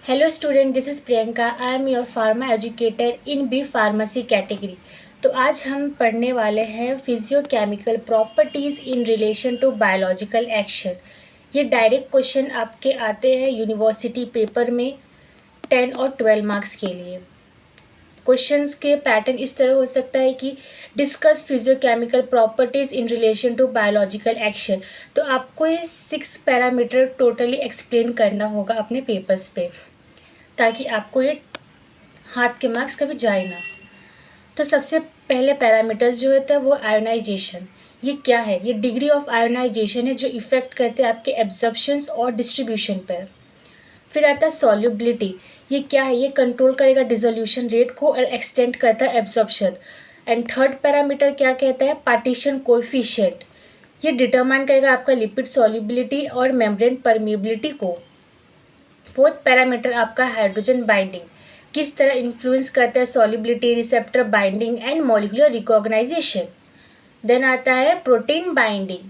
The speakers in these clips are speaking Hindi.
Hello student, this is Priyanka. I am your pharma educator in B pharmacy category. तो आज हम पढ़ने वाले हैं physicochemical properties in relation to biological action. ये डायरेक्ट क्वेश्चन आपके आते हैं यूनिवर्सिटी पेपर में 10 और 12 मार्क्स के लिए। क्वेश्चंस के पैटर्न इस तरह हो सकता है कि discuss physicochemical properties in relation to biological action. तो आपको ये 6 पैरामीटर टोटली एक्सप्लेन करना होगा अपने पेपर्स पे, ताकि आपको ये हाथ के मार्क्स कभी जाए ना। तो सबसे पहले पैरामीटर्स जो होता है वो आयोनाइजेशन। ये क्या है? ये डिग्री ऑफ आयोनाइजेशन है जो इफ़ेक्ट करते हैं आपके एब्जॉर्प्शंस और डिस्ट्रीब्यूशन पर। फिर आता है सॉल्युबिलिटी। ये क्या है? ये कंट्रोल करेगा डिसोल्यूशन रेट को और एक्सटेंड करता है एब्जॉर्प्शन। एंड थर्ड पैरामीटर क्या कहता है? Partition coefficient. ये डिटरमाइन करेगा आपका लिपिड सॉल्युबिलिटी और मेम्ब्रेन परमिएबिलिटी को। फोर्थ पैरामीटर आपका हाइड्रोजन बाइंडिंग, किस तरह इन्फ्लुएंस करता है solubility, receptor binding and molecular recognisation. Then आता है प्रोटीन बाइंडिंग।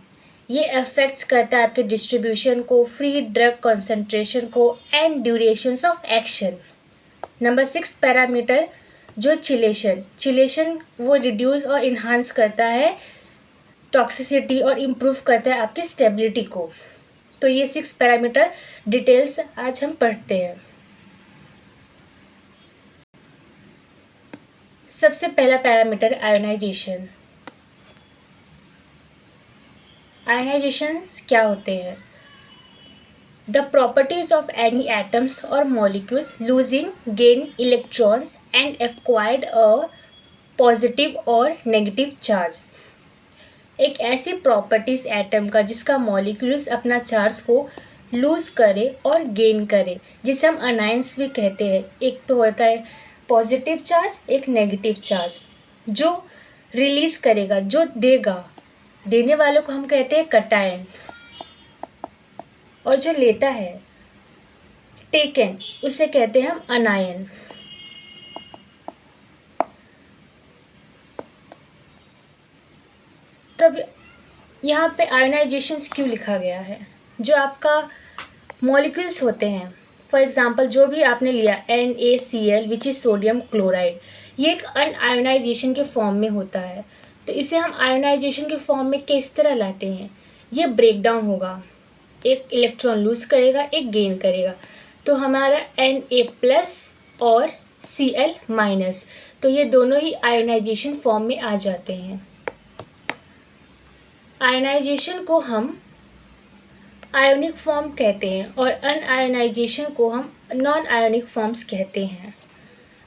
ये अफेक्ट्स करता है आपके डिस्ट्रीब्यूशन को, फ्री ड्रग कॉन्सेंट्रेशन को and durations of action. Number 6 parameter जो चिलेशन वो रिड्यूस और इन्हांस करता है टॉक्सिसिटी और इम्प्रूव करता है आपकी स्टेबिलिटी को। तो ये 6 पैरामीटर डिटेल्स आज हम पढ़ते हैं। सबसे पहला पैरामीटर आयोनाइजेशन। आयोनाइजेशन क्या होते हैं? The properties of any atoms और molecules losing gain electrons and acquired a positive और नेगेटिव चार्ज। एक ऐसी प्रॉपर्टीज एटम का जिसका मॉलिक्यूल्स अपना चार्ज को लूज करे और गेन करे, जिसे हम अनायंस भी कहते हैं। एक तो होता है पॉजिटिव चार्ज, एक नेगेटिव चार्ज। जो रिलीज करेगा, जो देगा, देने वालों को हम कहते हैं कटायन, और जो लेता है टेकन, उसे कहते हैं हम अनायन। तब यहाँ पे आयोनाइजेशन क्यों लिखा गया है? जो आपका मॉलिक्यूल्स होते हैं, फॉर एग्जांपल जो भी आपने लिया NaCl which is sodium chloride, ये एक अनआयोनाइजेशन के फॉर्म में होता है। तो इसे हम आयोनाइजेशन के फॉर्म में किस तरह लाते हैं? ये ब्रेक डाउन होगा, एक इलेक्ट्रॉन लूज करेगा, एक गेन करेगा। तो हमारा Na+ और Cl-, तो ये दोनों ही आयोनाइजेशन फॉर्म में आ जाते हैं। आयोनाइजेशन को हम आयोनिक फॉर्म कहते हैं और अनआयोनाइजेशन को हम नॉन आयोनिक फॉर्म्स कहते हैं।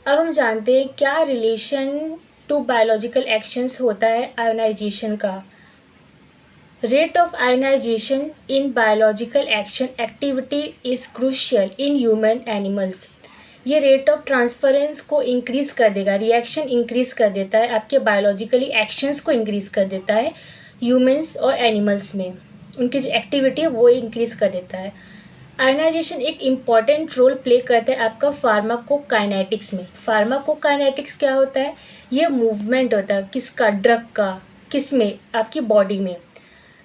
अब हम जानते हैं क्या रिलेशन टू बायोलॉजिकल एक्शंस होता है आयोनाइजेशन का। Rate of ionisation in biological action activity is crucial in human animals. ये रेट ऑफ ट्रांसफरेंस को इंक्रीज़ कर देगा, रिएक्शन इंक्रीज़ कर देता है, आपके बायोलॉजिकली एक्शंस को इंक्रीज़ कर देता है ह्यूमंस और एनिमल्स में। उनकी जो एक्टिविटी है वो इंक्रीज़ कर देता है। आयोनाइजेशन एक इम्पॉर्टेंट रोल प्ले करता है आपका फार्माकोकाइनेटिक्स में। फार्माकोकाइनेटिक्स क्या होता है? ये मूवमेंट होता है किसका? ड्रग का। किस में? आपकी बॉडी में।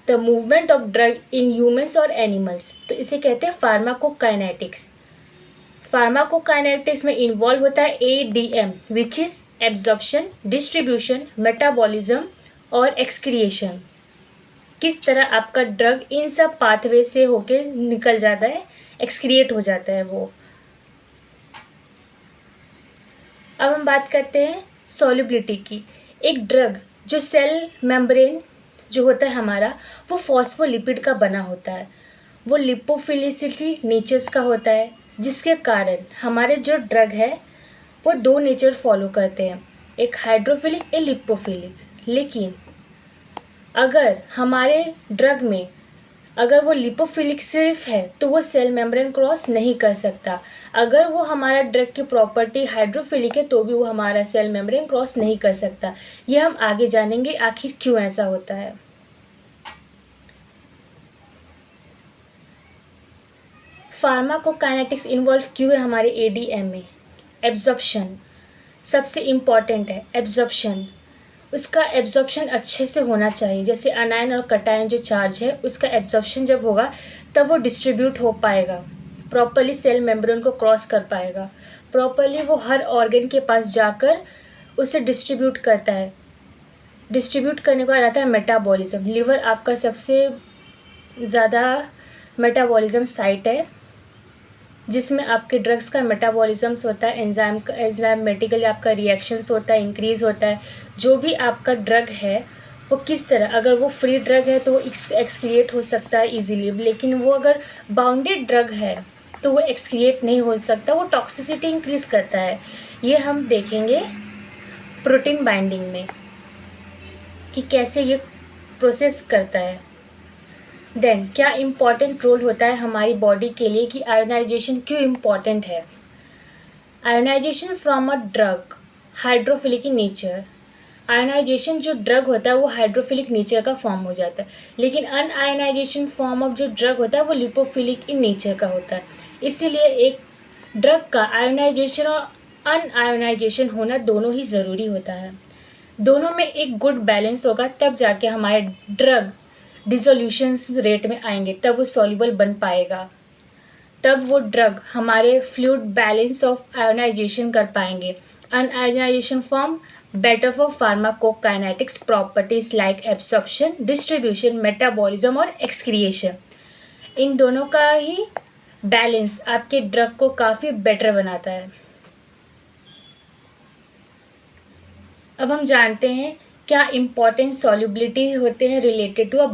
The movement of drug in humans और एनिमल्स, तो इसे कहते हैं फार्माकोकाइनेटिक्स। फार्माकोकाइनेटिक्स में इन्वॉल्व होता है ADM which is absorption, distribution, metabolism और एक्सक्रिएशन। किस तरह आपका ड्रग इन सब पाथवे से होके निकल जाता है, एक्सक्रिएट हो जाता है वो। अब हम बात करते हैं सॉल्युबिलिटी की। एक ड्रग जो सेल मेम्ब्रेन जो होता है हमारा, वो फॉस्फोलिपिड का बना होता है। वो लिपोफिलिसिटी नेचर्स का होता है, जिसके कारण हमारे जो ड्रग है वो 2 नेचर फॉलो करते हैं, एक हाइड्रोफिलिक, एक लिपोफिलिक। लेकिन अगर हमारे ड्रग में अगर वो लिपोफिलिक सिर्फ है तो वो सेल मेम्ब्रेन क्रॉस नहीं कर सकता। अगर वो हमारा ड्रग की प्रॉपर्टी हाइड्रोफिलिक है तो भी वो हमारा सेल मेम्ब्रेन क्रॉस नहीं कर सकता। ये हम आगे जानेंगे आखिर क्यों ऐसा होता है। फार्माकोकाइनेटिक्स इन्वॉल्व क्यों है हमारे ADM में? एब्जॉर्प्शन सबसे इम्पॉर्टेंट है। एब्जॉर्प्शन, उसका एब्जॉर्प्शन अच्छे से होना चाहिए। जैसे अनायन और कटायन जो चार्ज है उसका एब्जॉर्प्शन जब होगा तब वो डिस्ट्रीब्यूट हो पाएगा। प्रॉपरली सेल मेम्ब्रेन को क्रॉस कर पाएगा, प्रॉपरली वो हर ऑर्गन के पास जाकर उसे डिस्ट्रीब्यूट करता है। डिस्ट्रीब्यूट करने के बाद आता है मेटाबॉलिज्म। लिवर आपका सबसे ज़्यादा मेटाबॉलिज्म साइट है, जिसमें आपके ड्रग्स का मेटाबॉलिज्म्स होता है, एंजाइमेटिकली आपका रिएक्शंस होता है, इंक्रीज़ होता है। जो भी आपका ड्रग है वो किस तरह, अगर वो फ्री ड्रग है तो वो एक्सक्रिएट हो सकता है इजीली, लेकिन वो अगर बाउंडेड ड्रग है तो वो एक्सक्रिएट नहीं हो सकता, वो टॉक्सिसिटी इंक्रीज़ करता है। ये हम देखेंगे प्रोटीन बाइंडिंग में कि कैसे ये प्रोसेस करता है। देन क्या इम्पॉर्टेंट रोल होता है हमारी बॉडी के लिए कि आयोनाइजेशन क्यों इम्पॉर्टेंट है। Ionisation from a drug hydrophilic in nature. Ionisation जो ड्रग होता है वो हाइड्रोफिलिक नेचर का फॉर्म हो जाता है, लेकिन अनआयोनाइजेशन फॉर्म ऑफ जो ड्रग होता है वो लिपोफिलिक इन नेचर का होता है। इसीलिए एक ड्रग का आयोनाइजेशन और अनआयोनाइजेशन होना दोनों ही ज़रूरी होता है। दोनों में एक गुड बैलेंस होगा तब जाके हमारे ड्रग डिसोल्यूशंस रेट में आएंगे, तब वो सॉल्युबल बन पाएगा, तब वो ड्रग हमारे फ्लूइड बैलेंस ऑफ आयोनाइजेशन कर पाएंगे। Unionisation form better for pharmacokinetics properties like absorption, distribution, metabolism और एक्सक्रिएशन। इन दोनों का ही बैलेंस आपके ड्रग को काफ़ी बेटर बनाता है। अब हम जानते हैं क्या इम्पॉर्टेंट सॉल्युबिलिटी होते हैं related to a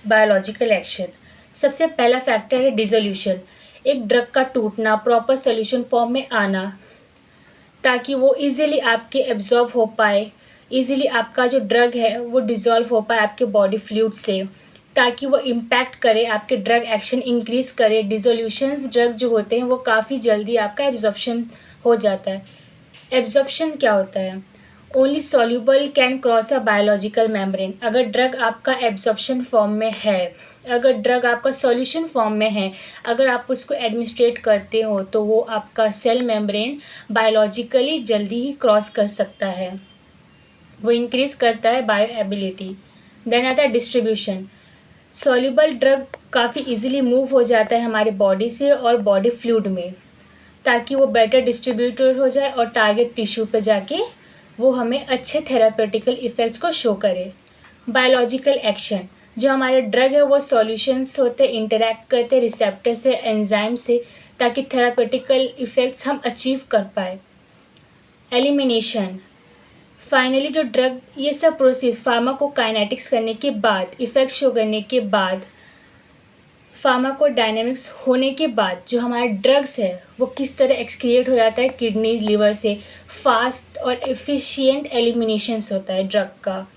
biological action. सबसे पहला फैक्टर है डिसोल्यूशन। एक ड्रग का टूटना, प्रॉपर सॉल्यूशन फॉर्म में आना, ताकि वो इजीली आपके एब्जॉर्ब हो पाए, इजीली आपका जो ड्रग है वो डिज़ोल्व हो पाए आपके बॉडी फ्लूइड से, ताकि वो इम्पैक्ट करे, आपके ड्रग एक्शन इंक्रीज़ करे। डिसोल्यूशंस ड्रग जो होते हैं वो काफ़ी जल्दी आपका एब्जॉर्प्शन हो जाता है। एब्जॉर्प्शन क्या होता है? Only soluble can cross a biological membrane. अगर ड्रग आपका एब्जॉर्प्शन फॉर्म में है, अगर ड्रग आपका सॉल्यूशन फॉर्म में है, अगर आप उसको एडमिनिस्ट्रेट करते हो तो वो आपका सेल मेम्ब्रेन बायोलॉजिकली जल्दी ही क्रॉस कर सकता है, वो इंक्रीज़ करता है बायो एबिलिटी। देन आता है डिस्ट्रीब्यूशन। सॉल्यूबल ड्रग काफ़ी इजीली मूव हो जाता है हमारी बॉडी से और बॉडी फ्लूइड में, ताकि वो बेटर डिस्ट्रीब्यूटर हो जाए और टारगेट टिश्यू पे जाके वो हमें अच्छे थेरापेटिकल इफ़ेक्ट्स को शो करे। बायोलॉजिकल एक्शन, जो हमारे ड्रग है वो सॉल्यूशंस होते इंटरैक्ट करते रिसेप्टर से, एंजाइम से, ताकि थेरापेटिकल इफ़ेक्ट्स हम अचीव कर पाए। एलिमिनेशन, फाइनली जो ड्रग ये सब प्रोसेस फार्माकोकाइनेटिक्स करने के बाद, इफ़ेक्ट शो करने के बाद, फार्माकोडायनेमिक्स होने के बाद जो हमारा ड्रग्स है वो किस तरह एक्सक्रिएट हो जाता है किडनीज, लिवर से। फास्ट और एफिशिएंट एलिमिनेशंस होता है ड्रग का।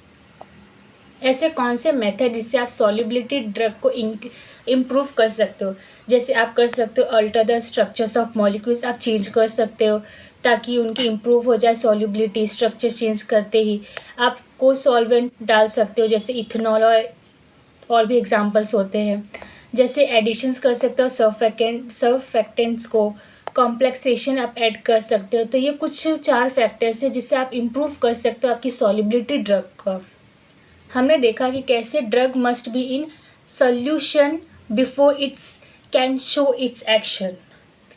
ऐसे कौन से मेथड जिससे आप सॉल्युबिलिटी ड्रग को इम्प्रूव कर सकते हो? जैसे आप कर सकते हो alter the structures of molecules, आप चेंज कर सकते हो ताकि उनकी इम्प्रूव हो जाए सॉल्युबिलिटी। स्ट्रक्चर चेंज करते ही आप को सॉल्वेंट डाल सकते हो, जैसे इथेनॉल और भी एग्जांपल्स होते हैं। जैसे एडिशंस कर सकते हो सर्फेक्टेंट्स को, कॉम्प्लेक्सेशन आप ऐड कर सकते हो। तो ये कुछ 4 फैक्टर्स हैं जिससे आप इम्प्रूव कर सकते हो आपकी सॉल्युबिलिटी ड्रग का। हमने देखा कि कैसे drug must be in solution before it's can show it's action.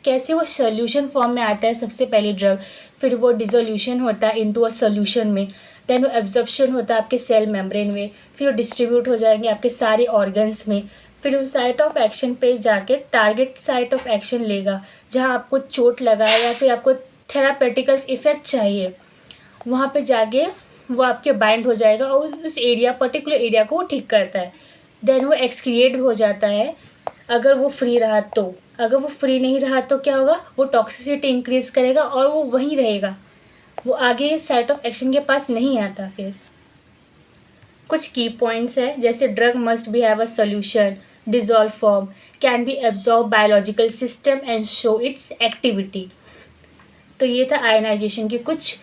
कैसे वो सॉल्यूशन फॉर्म में आता है सबसे पहले ड्रग, फिर वो डिसोल्यूशन होता है इनटू अ सॉल्यूशन में, देन वो एब्जॉर्प्शन होता है आपके सेल मेम्ब्रेन में, फिर वो डिस्ट्रीब्यूट हो जाएंगे आपके सारे ऑर्गन्स में, फिर वो साइट ऑफ एक्शन पे जाके टारगेट साइट ऑफ एक्शन लेगा जहाँ आपको चोट लगा है या फिर आपको थेरापेटिकल इफेक्ट चाहिए, वहाँ पे जाके वो आपके बाइंड हो जाएगा और उस एरिया पर्टिकुलर एरिया को वो ठीक करता है। देन वो एक्सक्रिएट हो जाता है अगर वो फ्री रहा तो। अगर वो फ्री नहीं रहा तो क्या होगा, वो टॉक्सिसिटी इंक्रीज़ करेगा और वो वहीं रहेगा, वो आगे साइट ऑफ एक्शन के पास नहीं आता। फिर कुछ की पॉइंट्स है, जैसे drug must be have a solution, dissolve form, can be absorb biological system and show it's activity. तो ये था आयोनाइजेशन की कुछ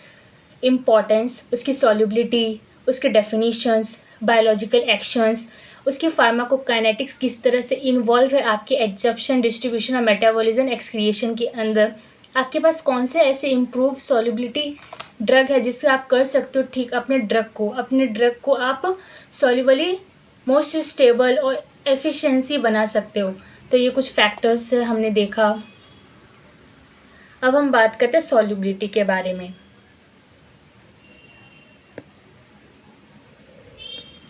इम्पॉर्टेंस, उसकी सॉल्युबिलिटी, उसके डेफिनेशंस, बायोलॉजिकल एक्शंस, उसकी फार्माकोकाइनेटिक्स किस तरह से इन्वॉल्व है आपके एब्जॉर्प्शन, डिस्ट्रीब्यूशन और मेटाबॉलिज्म एक्सक्रिएशन के अंदर। आपके पास कौन से ऐसे इम्प्रूव सॉल्युबिलिटी ड्रग है जिससे आप कर सकते हो ठीक अपने ड्रग को आप सॉल्युबली मोस्ट स्टेबल और एफिशिएंसी बना सकते हो, तो ये कुछ फैक्टर्स हमने देखा। अब हम बात करते हैं सॉल्युबिलिटी के बारे में।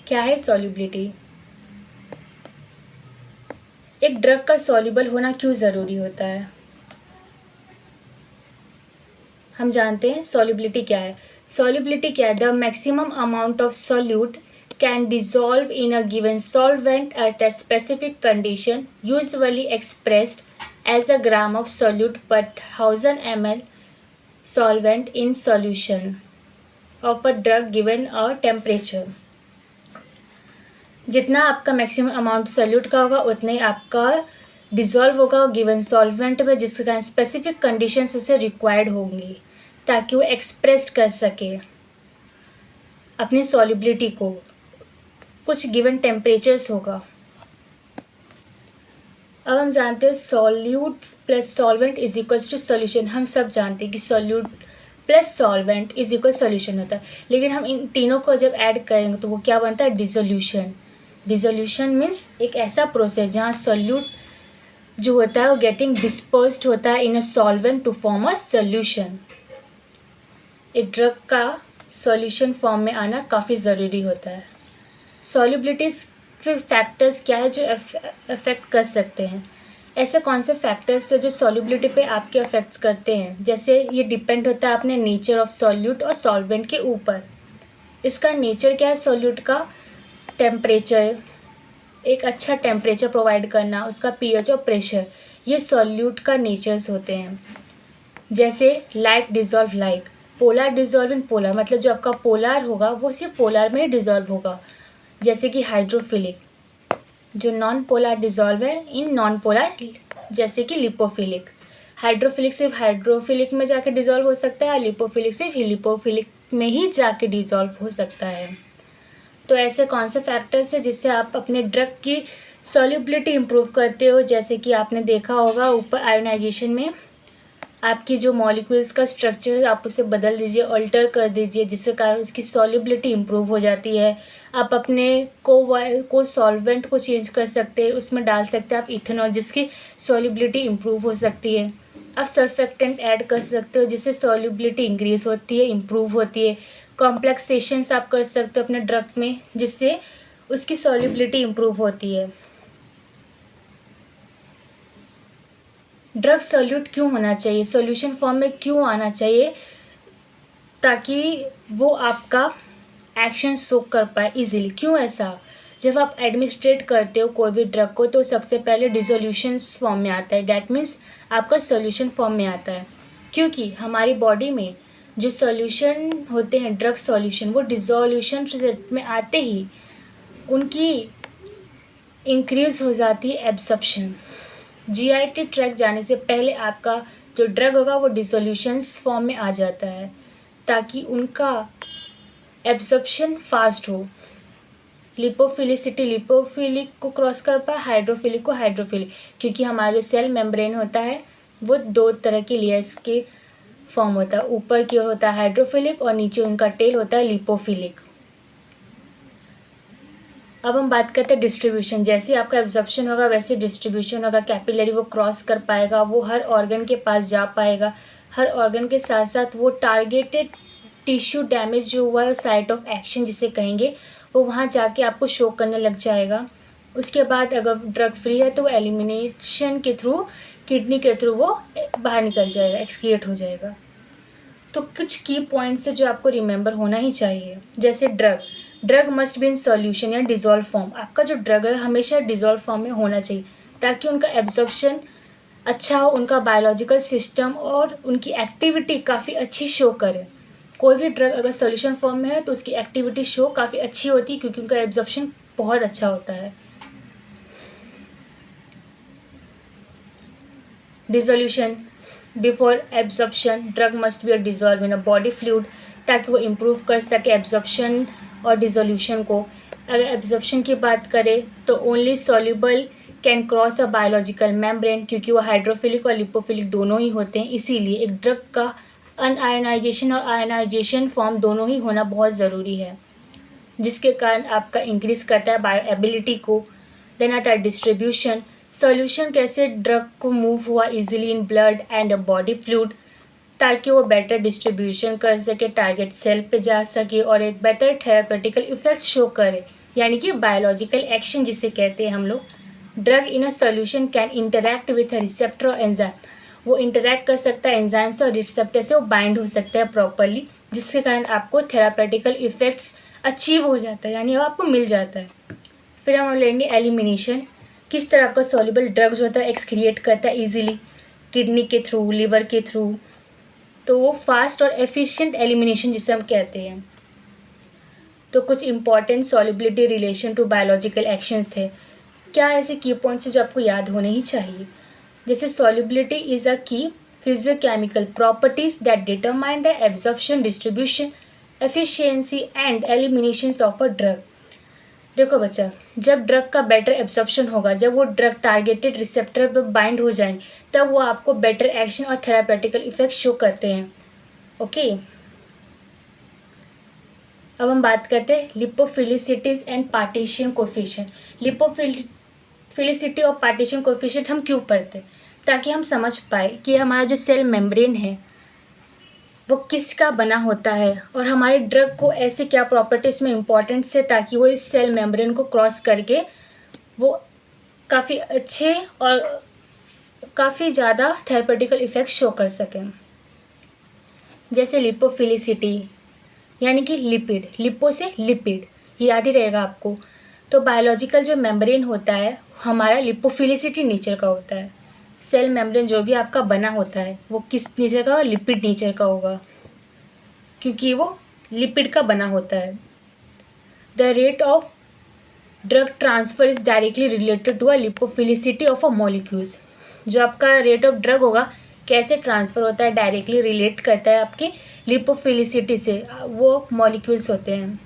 क्या है सॉल्युबिलिटी? एक ड्रग का सॉल्युबल होना क्यों ज़रूरी होता है? हम जानते हैं सॉल्युबिलिटी क्या है। सॉल्युबिलिटी क्या है? The maximum amount of solute can dissolve in a given solvent at a specific condition, usually expressed as a gram of solute per 1000 ml solvent in solution of a drug given a temperature। जितना आपका मैक्सिमम अमाउंट सॉल्यूट का होगा उतना ही आपका डिज़ोल्व होगा गिवन सॉल्वेंट में, जिसके कारण स्पेसिफिक कंडीशंस उसे रिक्वायर्ड होंगी ताकि वो एक्सप्रेस कर सके अपनी सॉल्युबिलिटी को। कुछ गिवन टेम्परेचर्स होगा। अब हम जानते हैं solute plus solvent is equals to solution. हम सब जानते हैं कि solute plus solvent is equal solution होता है, लेकिन हम इन तीनों को जब ऐड करेंगे तो वो क्या बनता है? डिसोल्यूशन। डिसोल्यूशन मीन्स एक ऐसा प्रोसेस जहाँ सॉल्यूट जो होता है वो गेटिंग डिस्पर्स्ड होता है in a solvent to form a solution. एक ड्रग का सॉल्यूशन फॉर्म में आना काफ़ी ज़रूरी होता है। सॉल्युबिलिटी फैक्टर्स क्या है जो अफेक्ट कर सकते हैं? ऐसे कौन से फैक्टर्स है जो सॉल्युबिलिटी पे आपके अफेक्ट्स करते हैं? जैसे ये डिपेंड होता है अपने नेचर ऑफ सॉल्यूट और सॉल्वेंट के ऊपर। इसका नेचर क्या है सॉल्यूट का? टेम्परेचर, एक अच्छा टेम्परेचर प्रोवाइड करना, उसका पीएच और प्रेशर, ये सॉल्यूट का नेचर्स होते हैं। जैसे like dissolve like, polar dissolve in polar, मतलब जो आपका पोलर होगा वो सिर्फ पोलर में डिज़ोल्व होगा। जैसे कि हाइड्रोफिलिक, जो नॉन पोलर डिज़ोल्व है इन नॉन पोलर, जैसे कि लिपोफिलिक। हाइड्रोफिलिक सिर्फ हाइड्रोफिलिक में जाके डिज़ोल्व हो सकता है, लिपोफिलिक सिर्फ लिपोफिलिक में ही जाके डिज़ोल्व हो सकता है। तो ऐसे कौन से फैक्टर्स हैं जिससे आप अपने ड्रग की सॉल्युबिलिटी इम्प्रूव करते हो? जैसे कि आपने देखा होगा ऊपर आयोनाइजेशन में आपकी जो मॉलिक्यूल्स का स्ट्रक्चर है आप उसे बदल दीजिए, अल्टर कर दीजिए, जिसके कारण उसकी सॉल्युबिलिटी इम्प्रूव हो जाती है। आप अपने को सॉल्वेंट को चेंज कर सकते हैं, उसमें डाल सकते हैं आप इथेनॉल, जिसकी सॉल्युबिलिटी इम्प्रूव हो सकती है। आप सर्फेक्टेंट ऐड कर सकते हो जिससे सॉल्युबिलिटी इंक्रीज होती है, इम्प्रूव होती है। कॉम्प्लेक्सेशंस आप कर सकते हो अपने ड्रग में जिससे उसकी सॉल्युबिलिटी इम्प्रूव होती है। ड्रग सॉल्यूट क्यों होना चाहिए? सॉल्यूशन फॉर्म में क्यों आना चाहिए? ताकि वो आपका एक्शन सोक कर पाए इजीली। क्यों ऐसा? जब आप एडमिनिस्ट्रेट करते हो कोई भी ड्रग को तो सबसे पहले डिसोल्यूशंस फॉर्म में आता है, डैट मीन्स आपका सॉल्यूशन फॉर्म में आता है। क्योंकि हमारी बॉडी में जो सॉल्यूशन होते हैं ड्रग सॉल्यूशन, वो डिसोल्यूशन में आते ही उनकी इंक्रीज हो जाती है एब्जॉर्प्शन। जीआईटी ट्रैक जाने से पहले आपका जो ड्रग होगा वो डिसोल्यूशंस फॉर्म में आ जाता है ताकि उनका एब्जॉर्प्शन फास्ट हो। लिपोफिलिक को क्रॉस कर पाए, हाइड्रोफिलिक को हाइड्रोफिलिक, क्योंकि हमारा जो सेल मेम्ब्रेन होता है वो दो तरह की लेयर्स के फॉर्म होता है। ऊपर की ओर होता है हाइड्रोफिलिक और नीचे उनका टेल होता है लिपोफिलिक। अब हम बात करते हैं डिस्ट्रीब्यूशन। जैसे आपका एब्जॉर्प्शन होगा वैसे डिस्ट्रीब्यूशन होगा। कैपिलरी वो क्रॉस कर पाएगा, वो हर ऑर्गन के पास जा पाएगा। हर ऑर्गन के साथ साथ वो टारगेटेड टिश्यू डैमेज जो हुआ है साइट ऑफ एक्शन जिसे कहेंगे, वो वहाँ जाके आपको शो करने लग जाएगा। उसके बाद अगर ड्रग फ्री है तो वो एलिमिनेशन के थ्रू, किडनी के थ्रू वो बाहर निकल जाएगा, एक्सक्रिएट हो जाएगा। तो कुछ की पॉइंट्स है जो आपको रिमेंबर होना ही चाहिए। जैसे drug must be in solution या डिज़ोल्व फॉर्म। आपका जो ड्रग है हमेशा डिज़ोल्व फॉर्म में होना चाहिए ताकि उनका एब्जॉर्प्शन अच्छा हो, उनका बायोलॉजिकल सिस्टम और उनकी एक्टिविटी काफ़ी अच्छी शो करे। कोई भी ड्रग अगर सॉल्यूशन फॉर्म में है तो उसकी एक्टिविटी शो काफ़ी अच्छी होती है क्योंकि उनका एब्जॉर्प्शन बहुत अच्छा होता है। Dissolution before absorption, drug must be dissolve in a body fluid ताकि वो इम्प्रूव कर सके एब्जॉर्प्शन और डिसोल्यूशन को। अगर एब्जॉर्प्शन की बात करें तो only soluble can cross a biological membrane, क्योंकि वो हाइड्रोफिलिक और लिपोफिलिक दोनों ही होते हैं। इसीलिए एक ड्रग का अनआयनाइजेशन और आयनाइजेशन फॉर्म दोनों ही होना बहुत ज़रूरी है, जिसके कारण आपका इंक्रीज़ करता है बायो एबिलिटी को। देन आता है डिस्ट्रीब्यूशन, सॉल्यूशन कैसे ड्रग को मूव हुआ easily in blood and body fluid ताकि वो बेटर डिस्ट्रीब्यूशन कर सके, टारगेट सेल पे जा सके और एक बेटर थेरापेटिकल इफेक्ट शो करे, यानी कि बायोलॉजिकल एक्शन जिसे कहते हैं हम लोग। Drug in a solution can interact with receptor और एंजाइम, वो इंटरैक्ट कर सकता है एंजाइम से और रिसेप्टर से वो बाइंड हो सकता है प्रॉपरली, जिसके कारण आपको थेरापेटिकल इफेक्ट्स अचीव हो जाता है, यानी आपको मिल जाता है। फिर हम लेंगे एलिमिनेशन, किस तरह का सॉल्युबल ड्रग जो होता है एक्सक्रिएट करता है ईजिली, किडनी के थ्रू, लिवर के थ्रू, तो वो फास्ट और एफिशिएंट एलिमिनेशन जिसे हम कहते हैं। तो कुछ important solubility relation to biological actions थे। क्या ऐसे की पॉइंट्स हैं जो आपको याद होने ही चाहिए, जैसे solubility is a key physicochemical properties that determine the absorption, distribution, efficiency and elimination of a drug. देखो बच्चा, जब ड्रग का बेटर एब्जॉर्प्शन होगा, जब वो ड्रग टारगेटेड रिसेप्टर पर बाइंड हो जाएंगे, तब वो आपको बेटर एक्शन और थेरापेटिकल इफेक्ट शो करते हैं। ओके, अब हम बात करते हैं लिपोफिलिसिटीज एंड पार्टीशन कोफिशिएंट। लिपोफिलिसिटी और पार्टीशन कोफिशिएंट हम क्यों पढ़ते हैं, ताकि हम समझ पाए कि हमारा जो सेल मेम्ब्रेन है वो किसका बना होता है और हमारे ड्रग को ऐसे क्या प्रॉपर्टीज़ में इम्पोर्टेंस है ताकि वो इस सेल मेम्ब्रेन को क्रॉस करके वो काफ़ी अच्छे और काफ़ी ज़्यादा थेरेपेटिकल इफ़ेक्ट शो कर सकें। जैसे लिपोफिलिसिटी यानी कि लिपिड, लिपो से लिपिड, ये याद ही रहेगा आपको। तो बायोलॉजिकल जो मेम्ब्रेन होता है हमारा लिपोफिलिसिटी नेचर का होता है। सेल मेम्ब्रेन जो भी आपका बना होता है वो किस नेचर का होगा, लिपिड नेचर का होगा, क्योंकि वो लिपिड का बना होता है। The rate of drug transfer is directly related to a lipophilicity of a molecules. जो आपका रेट ऑफ ड्रग होगा कैसे ट्रांसफ़र होता है, डायरेक्टली रिलेट करता है आपके लिपोफिलिसिटी से, वो मॉलिक्यूल्स होते हैं।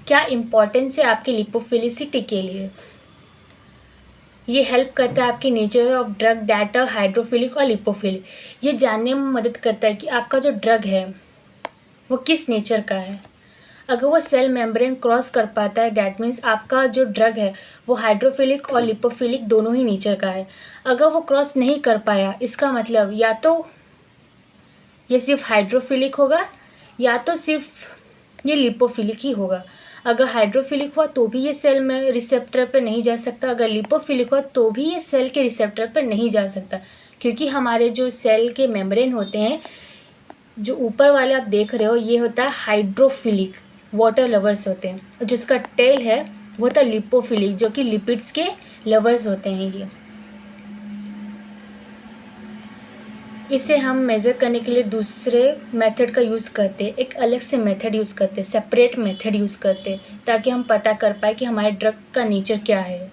क्या इम्पोर्टेंस है आपकी लिपोफिलिसिटी के लिए, ये हेल्प करता है आपके nature of drug that hydrophilic और लिपोफिलिक। ये जानने में मदद करता है कि आपका जो ड्रग है वो किस नेचर का है। अगर वो सेल मेम्ब्रेन क्रॉस कर पाता है डैट मीन्स आपका जो ड्रग है वो हाइड्रोफिलिक और लिपोफिलिक दोनों ही नेचर का है। अगर वो क्रॉस नहीं कर पाया इसका मतलब या तो ये सिर्फ हाइड्रोफिलिक होगा या तो सिर्फ ये लिपोफिलिक ही होगा। अगर हाइड्रोफिलिक हुआ तो भी ये सेल में रिसेप्टर पर नहीं जा सकता, अगर लिपोफिलिक हुआ तो भी ये सेल के रिसेप्टर पर नहीं जा सकता, क्योंकि हमारे जो सेल के मेम्ब्रेन होते हैं जो ऊपर वाले आप देख रहे हो ये होता है हाइड्रोफिलिक, वाटर लवर्स होते हैं, और जिसका टेल है वो होता है लिपोफिलिक जो कि लिपिड्स के लवर्स होते हैं। ये इसे हम मेज़र करने के लिए दूसरे मेथड का यूज़ करते हैं, एक अलग से मेथड यूज़ करते हैं, सेपरेट मेथड यूज़ करते हैं, ताकि हम पता कर पाए कि हमारे ड्रग का नेचर क्या है।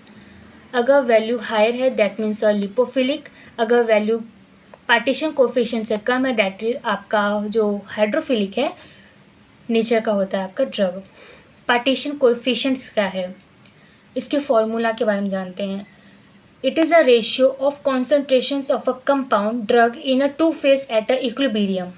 अगर वैल्यू हायर है दैट मीन्स लिपोफिलिक, अगर वैल्यू पार्टीशन कोफिशिएंट से कम है दैट आपका जो हाइड्रोफिलिक है नेचर का होता है आपका ड्रग। पार्टीशन कोफिशिएंट्स क्या है, इसके फॉर्मूला के बारे में जानते हैं। It is a ratio of concentrations of a compound drug in a two phase at a equilibrium।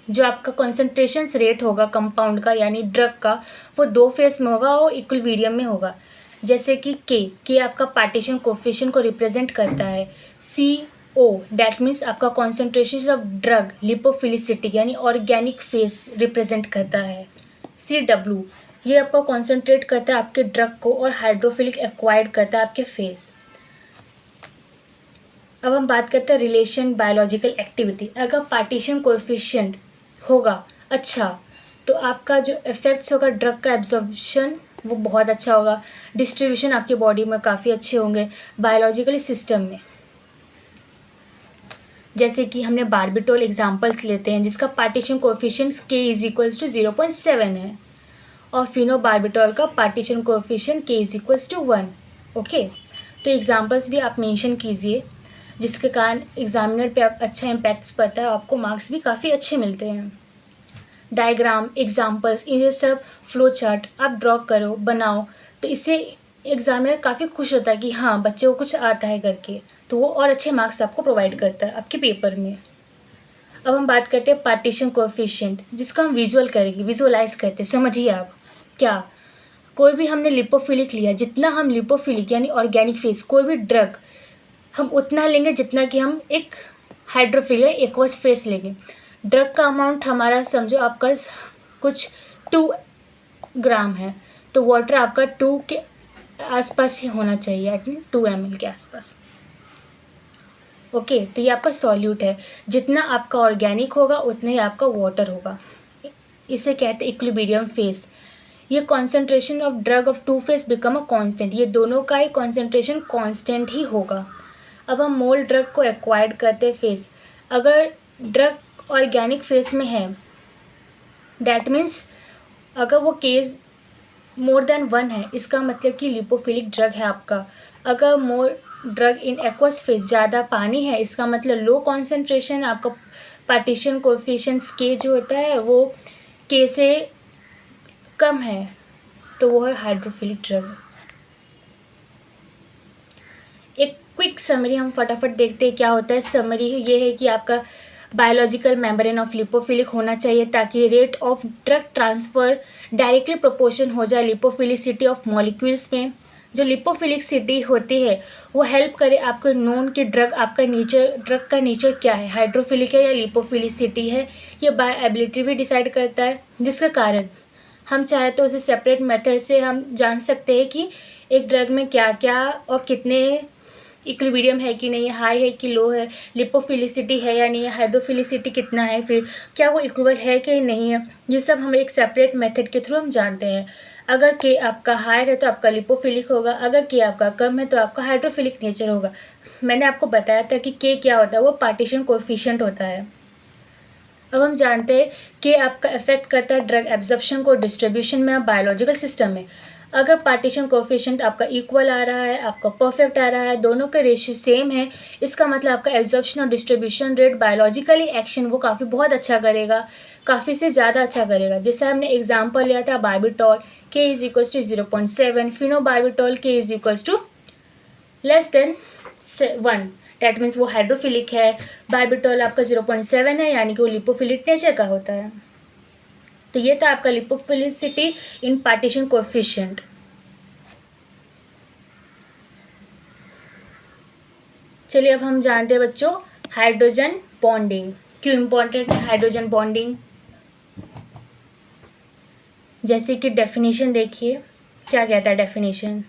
जो आपका कॉन्सेंट्रेशंस रेट होगा कंपाउंड का यानी ड्रग का वो दो फेज में होगा और इक्विलिब्रियम में होगा। जैसे कि के आपका पार्टीशन कोफिशिएंट को रिप्रेजेंट करता है। CO डैट मीन्स आपका कॉन्सेंट्रेशन ऑफ ड्रग लिपोफिलिसिटी यानी ऑर्गेनिक फेज रिप्रेजेंट करता है। CW ये आपका कॉन्सेंट्रेट करता है आपके ड्रग को और हाइड्रोफिलिक एक्वायर्ड करता है आपके फेज। अब हम बात करते हैं रिलेशन बायोलॉजिकल एक्टिविटी। अगर पार्टीशन कोएफिशिएंट होगा अच्छा तो आपका जो इफेक्ट्स होगा ड्रग का एब्जॉर्प्शन वो बहुत अच्छा होगा, डिस्ट्रीब्यूशन आपकी बॉडी में काफ़ी अच्छे होंगे बायोलॉजिकल सिस्टम में। जैसे कि हमने बारबिटोल एग्जांपल्स लेते हैं जिसका partition coefficient K is equals to 0.7 है और फिनोबारबिटोल का partition coefficient K is equals to 1। Okay, तो एग्जांपल्स भी आप मेंशन कीजिए जिसके कारण एग्जामिनर पे आप अच्छा इम्पैक्ट्स पड़ता है और आपको मार्क्स भी काफ़ी अच्छे मिलते हैं। डायग्राम, एग्जांपल्स, ये सब फ्लो चार्ट आप ड्रॉ करो, बनाओ, तो इससे एग्जामिनर काफ़ी खुश होता है कि हाँ बच्चे को कुछ आता है करके, तो वो और अच्छे मार्क्स आपको प्रोवाइड करता है आपके पेपर में। अब हम बात करते हैं पार्टीशन कोएफिशिएंट जिसका हम विजुअल करेंगे, विजुअलाइज करते हैं। समझिए आप क्या कोई भी हमने लिपोफिलिक लिया, जितना हम लिपोफिलिक यानी ऑर्गेनिक फेस कोई भी ड्रग हम उतना लेंगे जितना कि हम एक हाइड्रोफिलिक या एक्वस फेस लेंगे। ड्रग का अमाउंट हमारा समझो आपका कुछ 2 ग्राम है, तो वाटर आपका 2 के आसपास ही होना चाहिए, एट मीन 2 ml के आसपास। ओके, तो ये आपका सॉल्यूट है। जितना आपका ऑर्गेनिक होगा उतना ही आपका वाटर होगा। इसे कहते हैं इक्विलिब्रियम फेस। ये concentration of drug of two phase become a constant, ये दोनों का ही कॉन्सेंट्रेशन कांस्टेंट ही होगा। अब हम मोल ड्रग को एक्वायर्ड करते हैं फेस। अगर ड्रग ऑर्गेनिक फेस में है, दैट मीन्स अगर वो केस मोर देन 1 है, इसका मतलब कि लिपोफिलिक ड्रग है आपका। अगर मोर ड्रग इन एक्वस फेस, ज़्यादा पानी है, इसका मतलब लो कॉन्सेंट्रेशन, आपका पार्टीशन कोएफिशिएंट्स के जो होता है वो के से कम है, तो वो है हाइड्रोफिलिक ड्रग। एक क्विक समरी हम फटाफट देखते हैं क्या होता है। समरी ये है कि आपका बायोलॉजिकल मेम्ब्रेन ऑफ लिपोफिलिक होना चाहिए ताकि rate of drug transfer directly proportion हो जाए लिपोफिलिसिटी ऑफ मॉलिक्यूल्स में। जो लिपोफिलिसिटी होती है वो हेल्प करे आपको नोन कि ड्रग आपका नेचर, ड्रग का नेचर क्या है, हाइड्रोफिलिक है या लिपोफिलिसिटी है। ये बायोएबिलिटी भी डिसाइड करता है, जिसके कारण हम चाहे तो उसे सेपरेट मेथड से हम जान सकते हैं कि एक ड्रग में क्या क्या और कितने इक्विलिब्रियम है कि नहीं, हाई है कि लो है, लिपोफिलिसिटी है या नहीं है, हाइड्रोफिलिसिटी कितना है, फिर क्या वो इक्वल है कि नहीं है। ये सब हम एक सेपरेट मेथड के थ्रू हम जानते हैं। अगर के आपका हायर है तो आपका लिपोफिलिक होगा, अगर के आपका कम है तो आपका हाइड्रोफिलिक नेचर होगा। मैंने आपको बताया था कि के क्या होता है, वो पार्टीशन कोएफिशिएंट होता है। अब हम जानते हैं कि आपका इफेक्ट करता है ड्रग एब्जॉर्प्शन को, डिस्ट्रीब्यूशन में, बायोलॉजिकल सिस्टम में। अगर पार्टीशन कोएफिशिएंट आपका इक्वल आ रहा है, आपका परफेक्ट आ रहा है, दोनों का रेशियो सेम है, इसका मतलब आपका एब्जॉर्प्शन और डिस्ट्रीब्यूशन रेट बायोलॉजिकली एक्शन वो काफ़ी बहुत अच्छा करेगा, काफ़ी से ज़्यादा अच्छा करेगा। जैसे हमने एग्जाम्पल लिया था बार्बिटॉल, के is equals to 0.7, phenobarbital K is equals to less than 1, that means वो हाइड्रोफिलिक है। बार्बिटॉल आपका 0.7 है, यानी कि वो लिपोफिलिक नेचर का होता है। तो ये था आपका लिपोफिलिसिटी इन पार्टीशन कोएफिशिएंट। चलिए अब हम जानते हैं बच्चों हाइड्रोजन बॉन्डिंग। क्यों इम्पोर्टेंट है हाइड्रोजन बॉन्डिंग? जैसे कि डेफिनेशन देखिए, क्या कहता है डेफिनेशन।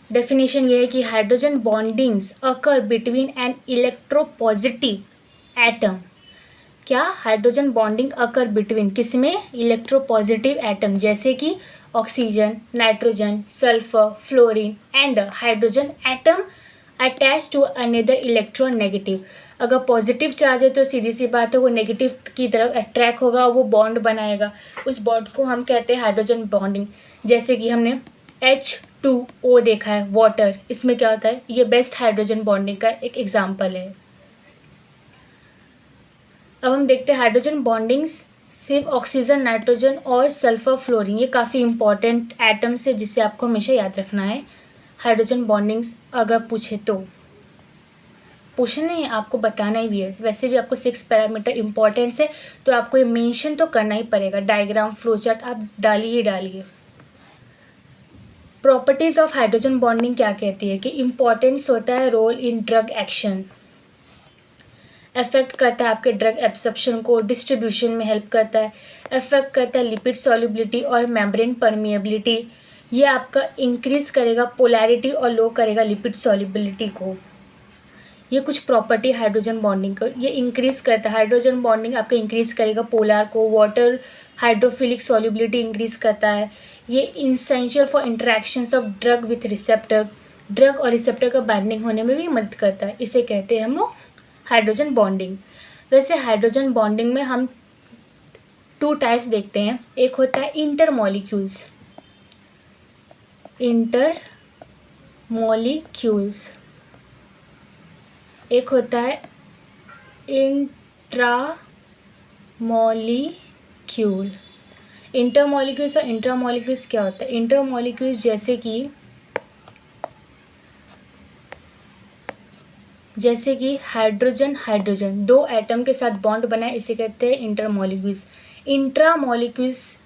डेफिनेशन ये है कि hydrogen bondings occur between an electropositive atom. क्या? हाइड्रोजन बॉन्डिंग अकर बिटवीन किसमें? इलेक्ट्रोपॉजिटिव एटम, जैसे कि oxygen, nitrogen, sulphur, fluorine and hydrogen atom attach to another electron negative. अगर पॉजिटिव चार्ज है तो सीधी सी बात है वो नेगेटिव की तरफ अट्रैक्ट होगा, वो बॉन्ड बनाएगा, उस बॉन्ड को हम कहते हैं हाइड्रोजन बॉन्डिंग। जैसे कि हमने H2O देखा है, वाटर, इसमें क्या होता है, ये बेस्ट हाइड्रोजन बॉन्डिंग का एक एग्जाम्पल है। अब हम देखते हैं हाइड्रोजन बॉन्डिंग्स सिर्फ ऑक्सीजन, नाइट्रोजन और सल्फर, फ्लोरीन, ये काफ़ी इंपॉर्टेंट एटम्स है जिसे आपको हमेशा याद रखना है। हाइड्रोजन बॉन्डिंग्स अगर पूछे तो पूछना है, आपको बताना ही भी है। वैसे भी आपको 6 पैरामीटर इंपॉर्टेंट्स है तो आपको ये मेंशन तो करना ही पड़ेगा। डायग्राम, फ्लो चार्ट आप डालिए ही डालिए। प्रॉपर्टीज़ ऑफ हाइड्रोजन बॉन्डिंग क्या कहती है कि इम्पॉर्टेंस होता है role in drug action, effect करता है आपके ड्रग एब्सॉर्प्शन को, डिस्ट्रीब्यूशन में हेल्प करता है, इफेक्ट करता है लिपिड सॉल्युबिलिटी और मेम्ब्रेन परमिएबिलिटी। ये आपका इंक्रीज करेगा पोलैरिटी और लो करेगा लिपिड सॉल्युबिलिटी को। ये कुछ प्रॉपर्टी हाइड्रोजन बॉन्डिंग को ये इंक्रीज करता है। हाइड्रोजन बॉन्डिंग आपका इंक्रीज करेगा पोलर को, वाटर हाइड्रोफिलिक सॉल्युबिलिटी इंक्रीज करता है। ये essential for interactions of drug with receptor, drug और रिसेप्टर का बाइंडिंग होने में भी मदद करता है। इसे कहते हैं हम लोग हाइड्रोजन बॉन्डिंग। वैसे हाइड्रोजन बॉन्डिंग में हम 2 टाइप्स देखते हैं। एक होता है इंटर मॉलिक्यूल्स, एक होता है इंट्रामॉलिक्यूल। इंटरमॉलिक्यूल्स और इंट्रामॉलिक्यूल्स क्या होता है? इंटरमॉलिक्यूल्स जैसे कि हाइड्रोजन हाइड्रोजन 2 एटम के साथ बॉन्ड बनाए, इसे कहते हैं इंटरमॉलिक्यूल्स। इंट्रामॉलिक्यूल्स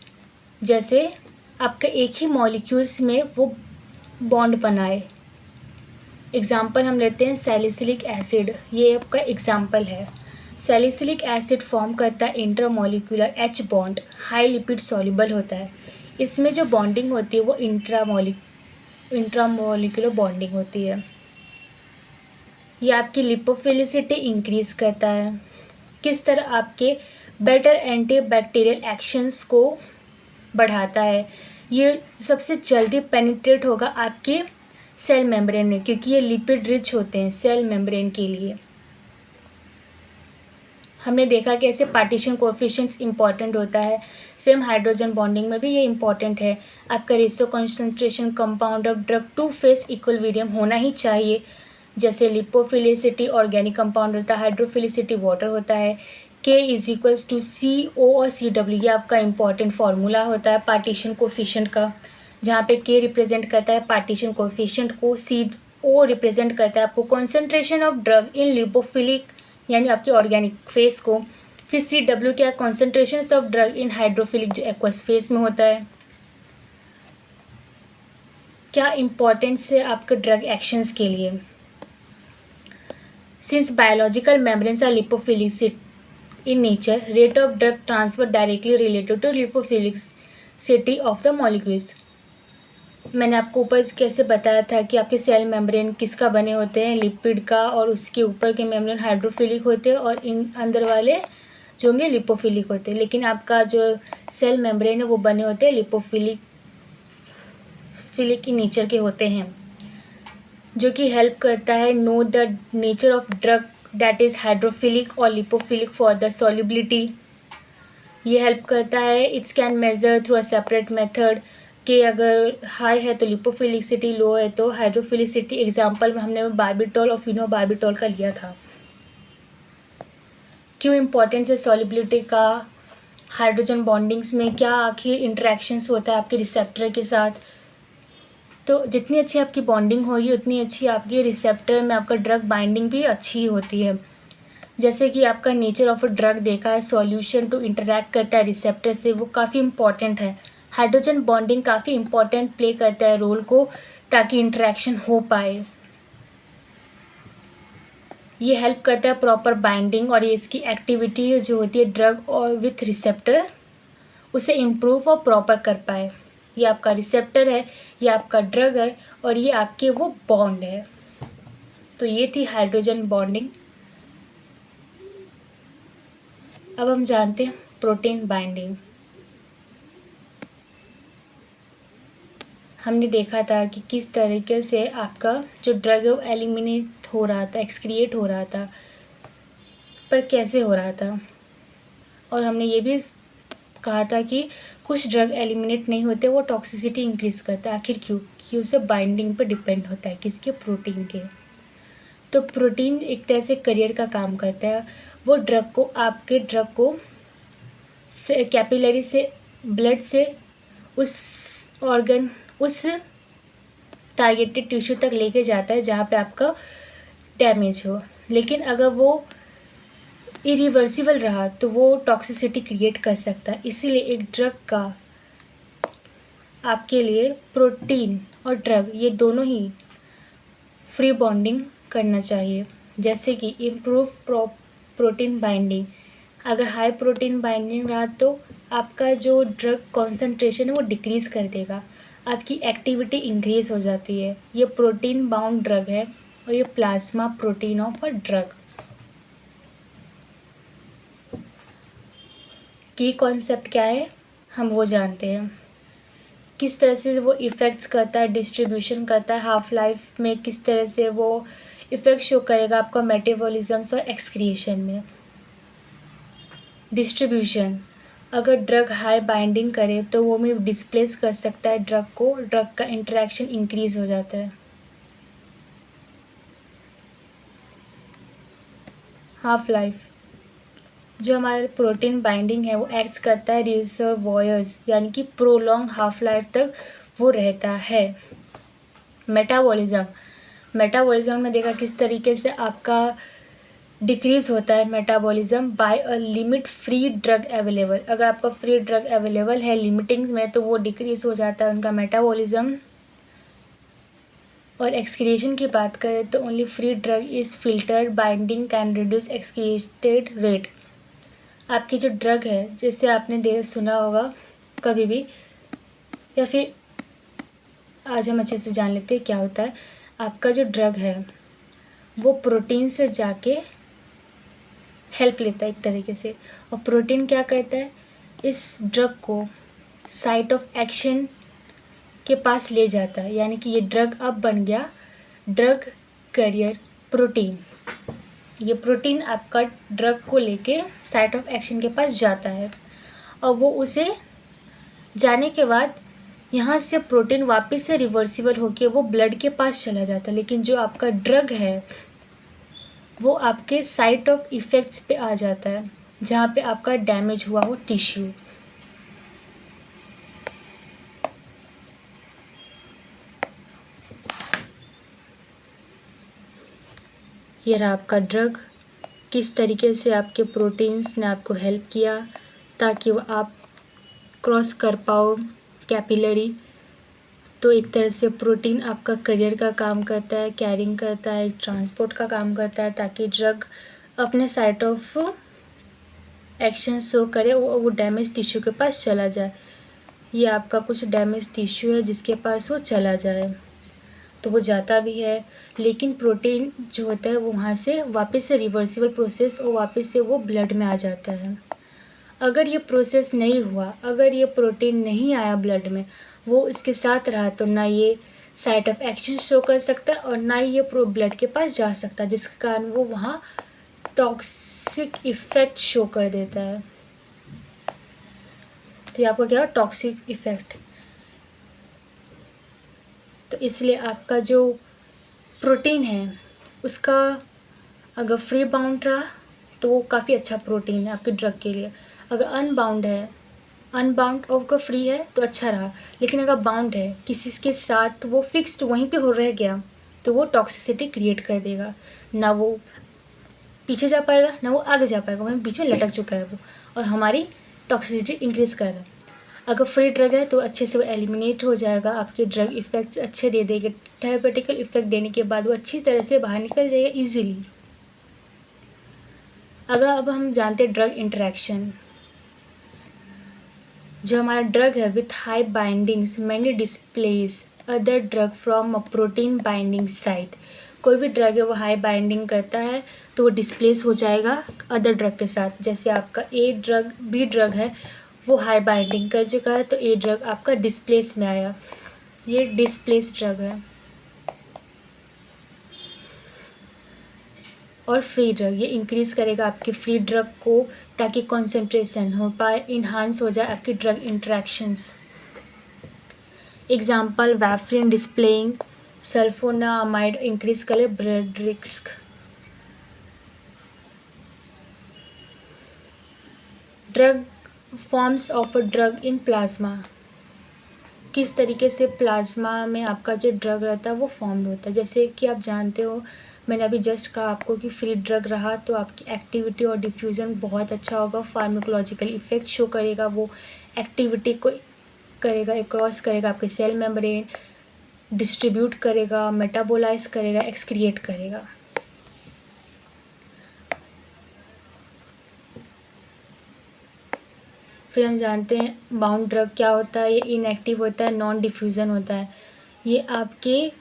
जैसे आपका एक ही मॉलिक्यूल्स में वो बॉन्ड बनाए। एग्जाम्पल हम लेते हैं सैलिसिलिक एसिड, ये आपका एग्जाम्पल है। सैलिसिलिक एसिड फॉर्म करता है intramolecular H bond, high lipid soluble होता है। इसमें जो बॉन्डिंग होती है वो इंट्रामोलिकुलर बॉन्डिंग होती है। ये आपकी लिपोफिलिसिटी इंक्रीज करता है। किस तरह आपके बेटर एंटीबैक्टीरियल एक्शंस को बढ़ाता है। ये सबसे जल्दी पेनिट्रेट होगा आपके सेल मेम्ब्रेन में, क्योंकि ये लिपिड रिच होते हैं सेल मेम्ब्रेन के लिए। हमने देखा कि ऐसे पार्टीशन कोएफिशिएंट्स इंपॉर्टेंट होता है। सेम हाइड्रोजन बॉन्डिंग में भी ये इंपॉर्टेंट है। आपका ratio concentration compound of drug to phase equilibrium होना ही चाहिए। जैसे लिपोफिलिसिटी ऑर्गेनिक कंपाउंड होता है, हाइड्रोफिलिसिटी वाटर होता है। K इज टू CO और CW, ये आपका इंपॉर्टेंट फार्मूला होता है पार्टीशन कोफिशिएंट का, जहाँ पे K रिप्रेजेंट करता है पार्टीशन कोफिशिएंट को, CO रिप्रेजेंट करता है आपको concentration of drug in lipophilic यानी आपकी ऑर्गेनिक फेस को। फिर CW क्या, concentration of drug in hydrophilic जो एक्वस फेस में होता है। क्या इंपॉर्टेंस है आपके ड्रग एक्शंस के लिए। Since biological membranes are lipophilic in nature, rate of drug transfer directly related to lipophilicity of the molecules। मैंने आपको ऊपर कैसे बताया था कि आपके सेल मेम्ब्रेन किसका बने होते हैं, लिपिड का, और उसके ऊपर के मेम्ब्रेन हाइड्रोफिलिक होते हैं और इन अंदर वाले जो होंगे लिपोफिलिक होते हैं। लेकिन आपका जो सेल मेम्ब्रेन है वो बने होते हैं लिपोफिलिक की नेचर के होते हैं, जो कि हेल्प करता है know the nature of drug that is hydrophilic और लिपोफिलिक फॉर द सॉल्युबिलिटी। ये हेल्प करता है। It's can measure through a separate method कि अगर हाई है तो लिपोफिलिसिटी, लो है तो हाइड्रोफिलिसिटी। एग्जाम्पल में हमने बार्बिटोल और फिनोबार्बिटोल का लिया था। क्यों इम्पोर्टेंस है सॉल्युबिलिटी का हाइड्रोजन बॉन्डिंग्स में, क्या आखिर इंटरेक्शंस होता है आपके रिसेप्टर के साथ। तो जितनी अच्छी आपकी बॉन्डिंग होगी उतनी अच्छी आपकी रिसेप्टर में आपका ड्रग बाइंडिंग भी अच्छी होती है। जैसे कि आपका नेचर ऑफ अ ड्रग देखा है, सॉल्यूशन टू इंटरैक्ट करता है रिसेप्टर से, वो काफ़ी इंपॉर्टेंट है। हाइड्रोजन बॉन्डिंग काफ़ी इंपॉर्टेंट प्ले करता है रोल को, ताकि इंटरेक्शन हो पाए। ये हेल्प करता है प्रॉपर बाइंडिंग, और ये इसकी एक्टिविटी जो होती है ड्रग और विथ रिसेप्टर उसे इम्प्रूव और प्रॉपर कर पाए। ये आपका रिसेप्टर है, ये आपका ड्रग है, और ये आपके वो बॉन्ड है। तो ये थी हाइड्रोजन बॉन्डिंग। अब हम जानते हैं प्रोटीन बाइंडिंग। हमने देखा था कि किस तरीके से आपका जो ड्रग है वो एलिमिनेट हो रहा था, एक्सक्रिएट हो रहा था, पर कैसे हो रहा था। और हमने ये भी कहा था कि कुछ ड्रग एलिमिनेट नहीं होते, वो टॉक्सिसिटी इंक्रीज करता है। आखिर क्यों, कि उसे बाइंडिंग पे डिपेंड होता है, किसके, प्रोटीन के। तो प्रोटीन एक तरह से करियर का काम करता है। वो ड्रग को, आपके ड्रग को कैपिलरी से, ब्लड से उस ऑर्गन, उस टारगेटेड टिश्यू तक लेके जाता है जहाँ पे आपका डैमेज हो। लेकिन अगर वो इरिवर्सिबल रहा तो वो टॉक्सिसिटी क्रिएट कर सकता है। इसीलिए एक ड्रग का आपके लिए प्रोटीन और ड्रग ये दोनों ही फ्री बॉन्डिंग करना चाहिए। जैसे कि इम्प्रूव प्रोटीन बाइंडिंग, अगर हाई प्रोटीन बाइंडिंग रहा तो आपका जो ड्रग कॉन्सेंट्रेशन है वो डिक्रीज़ कर देगा, आपकी एक्टिविटी इंक्रीज हो जाती है। ये प्रोटीन बाउंड ड्रग है और ये plasma protein of a drug. की कॉन्सेप्ट क्या है हम वो जानते हैं। किस तरह से वो इफ़ेक्ट्स करता है, डिस्ट्रीब्यूशन करता है, हाफ लाइफ में किस तरह से वो इफ़ेक्ट शो करेगा आपका मेटाबॉलिज्म्स और एक्सक्रिएशन में। डिस्ट्रीब्यूशन, अगर ड्रग हाई बाइंडिंग करे तो वो में डिस्प्लेस कर सकता है ड्रग को, ड्रग का इंटरेक्शन इंक्रीज हो जाता है। हाफ लाइफ, जो हमारा प्रोटीन बाइंडिंग है वो एक्ट्स करता है रिजर्वॉयर्स, यानी कि प्रोलॉन्ग हाफ लाइफ तक वो रहता है। मेटाबॉलिज्म, मेटाबॉलिज्म में देखा किस तरीके से आपका डिक्रीज़ होता है metabolism by a limit free drug available. अगर आपका फ्री ड्रग अवेलेबल है लिमिटिंग्स में तो वो डिक्रीज़ हो जाता है उनका मेटाबॉलिज्म। और एक्सक्रीशन की बात करें तो only free drug is filter binding can reduce excreted rate. आपकी जो ड्रग है, जैसे आपने सुना होगा कभी भी, या फिर आज हम अच्छे से जान लेते हैं क्या होता है। आपका जो ड्रग है वो प्रोटीन से जाके हेल्प लेता है एक तरीके से, और प्रोटीन क्या करता है, इस ड्रग को साइट ऑफ एक्शन के पास ले जाता है। यानी कि ये ड्रग अब बन गया ड्रग कैरियर प्रोटीन। ये प्रोटीन आपका ड्रग को लेके साइट ऑफ एक्शन के पास जाता है, और वो उसे जाने के बाद यहाँ से प्रोटीन वापस से रिवर्सिबल होके वो ब्लड के पास चला जाता है। लेकिन जो आपका ड्रग है वो आपके साइट ऑफ इफ़ेक्ट्स पे आ जाता है, जहाँ पे आपका डैमेज हुआ हो टिश्यू। ये रहा आपका ड्रग, किस तरीके से आपके प्रोटीन्स ने आपको हेल्प किया ताकि वो आप क्रॉस कर पाओ कैपिलरी। तो एक तरह से प्रोटीन आपका करियर का काम करता है, कैरिंग करता है, ट्रांसपोर्ट का काम करता है, ताकि ड्रग अपने साइट ऑफ एक्शन शो करे, वो डैमेज टिश्यू के पास चला जाए। ये आपका कुछ डैमेज टिश्यू है जिसके पास वो चला जाए, तो वो जाता भी है। लेकिन प्रोटीन जो होता है वो वहाँ से वापस से रिवर्सिबल प्रोसेस और वापस से वो ब्लड में आ जाता है। अगर ये प्रोसेस नहीं हुआ, अगर ये प्रोटीन नहीं आया ब्लड में, वो इसके साथ रहा, तो ना ये साइट ऑफ एक्शन शो कर सकता और ना ही ये ब्लड के पास जा सकता, जिसके कारण वो वहाँ टॉक्सिक इफ़ेक्ट शो कर देता है। तो ये आपका क्या है, टॉक्सिक इफ़ेक्ट। तो इसलिए आपका जो प्रोटीन है उसका अगर फ्री बाउंड रहा तो वो काफ़ी अच्छा प्रोटीन है आपके ड्रग के लिए। अगर अनबाउंड है, अनबाउंड और का फ्री है तो अच्छा रहा। लेकिन अगर बाउंड है किसी के साथ, वो फिक्स्ड वहीं पे हो रह गया, तो वो टॉक्सिसिटी क्रिएट कर देगा। ना वो पीछे जा पाएगा ना वो आगे जा पाएगा, वहीं बीच में लटक चुका है वो, और हमारी टॉक्सिसिटी इंक्रीज़ कर रहा है। अगर फ्री ड्रग है तो अच्छे से वो एलिमिनेट हो जाएगा, आपके ड्रग इफ़ेक्ट्स अच्छे दे देंगे। थेरेपेटिकल इफ़ेक्ट देने के बाद वो अच्छी तरह से बाहर निकल जाएगा ईजिली। अगर अब हम जानते हैं ड्रग इंटरेक्शन, जो हमारा ड्रग है with high bindings many displace other drug from a protein binding site. कोई भी ड्रग है वो हाई बाइंडिंग करता है तो वो डिस्प्लेस हो जाएगा अदर ड्रग के साथ। जैसे आपका बी ड्रग है वो हाई बाइंडिंग कर चुका है तो ए ड्रग आपका डिस्प्लेस में आया, ये डिस्प्लेस ड्रग है। और फ्री ड्रग, ये इंक्रीज़ करेगा आपके फ्री ड्रग को ताकि कंसंट्रेशन हो पाए, इन्हांस हो जाए आपकी drug interactions. Example warfarin displaying sulfonamide increase करे blood risk. Drug forms of a drug in plasma, किस तरीके से प्लाज्मा में आपका जो ड्रग रहता है वो फॉर्म होता है। जैसे कि आप जानते हो, मैंने अभी जस्ट कहा आपको कि फ्री ड्रग रहा तो आपकी एक्टिविटी और डिफ्यूज़न बहुत अच्छा होगा, फार्माकोलॉजिकल इफ़ेक्ट शो करेगा, वो एक्टिविटी को करेगा, क्रॉस करेगा आपके सेल मेम्ब्रेन, डिस्ट्रीब्यूट करेगा, मेटाबोलाइज करेगा, एक्सक्रिएट करेगा। फिर हम जानते हैं बाउंड ड्रग क्या होता है, ये इनएक्टिव होता है, नॉन डिफ्यूज़न होता है। ये आपके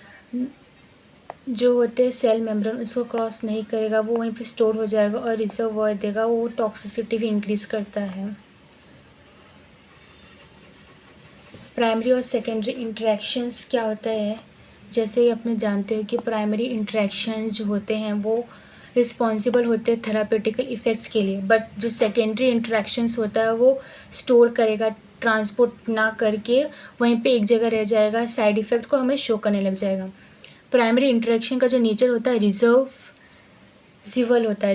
जो होते हैं सेल मेम्ब्रेन उसको क्रॉस नहीं करेगा, वो वहीं पे स्टोर हो जाएगा और रिजर्वॉयर देगा, वो टॉक्सिसिटी भी इंक्रीज़ करता है। प्राइमरी और सेकेंडरी इंटरेक्शंस क्या होता है, जैसे ही अपने जानते हो कि प्राइमरी इंटरेक्शंस जो होते हैं वो रिस्पॉन्सिबल होते हैं थेरापेटिकल इफ़ेक्ट्स के लिए, बट जो सेकेंडरी इंटरेक्शंस होता है वो स्टोर करेगा, ट्रांसपोर्ट ना करके वहीं पे एक जगह रह जाएगा, साइड इफ़ेक्ट को हमें शो करने लग जाएगा। प्राइमरी इंटरेक्शन का जो नेचर होता है रिवर्सिबल होता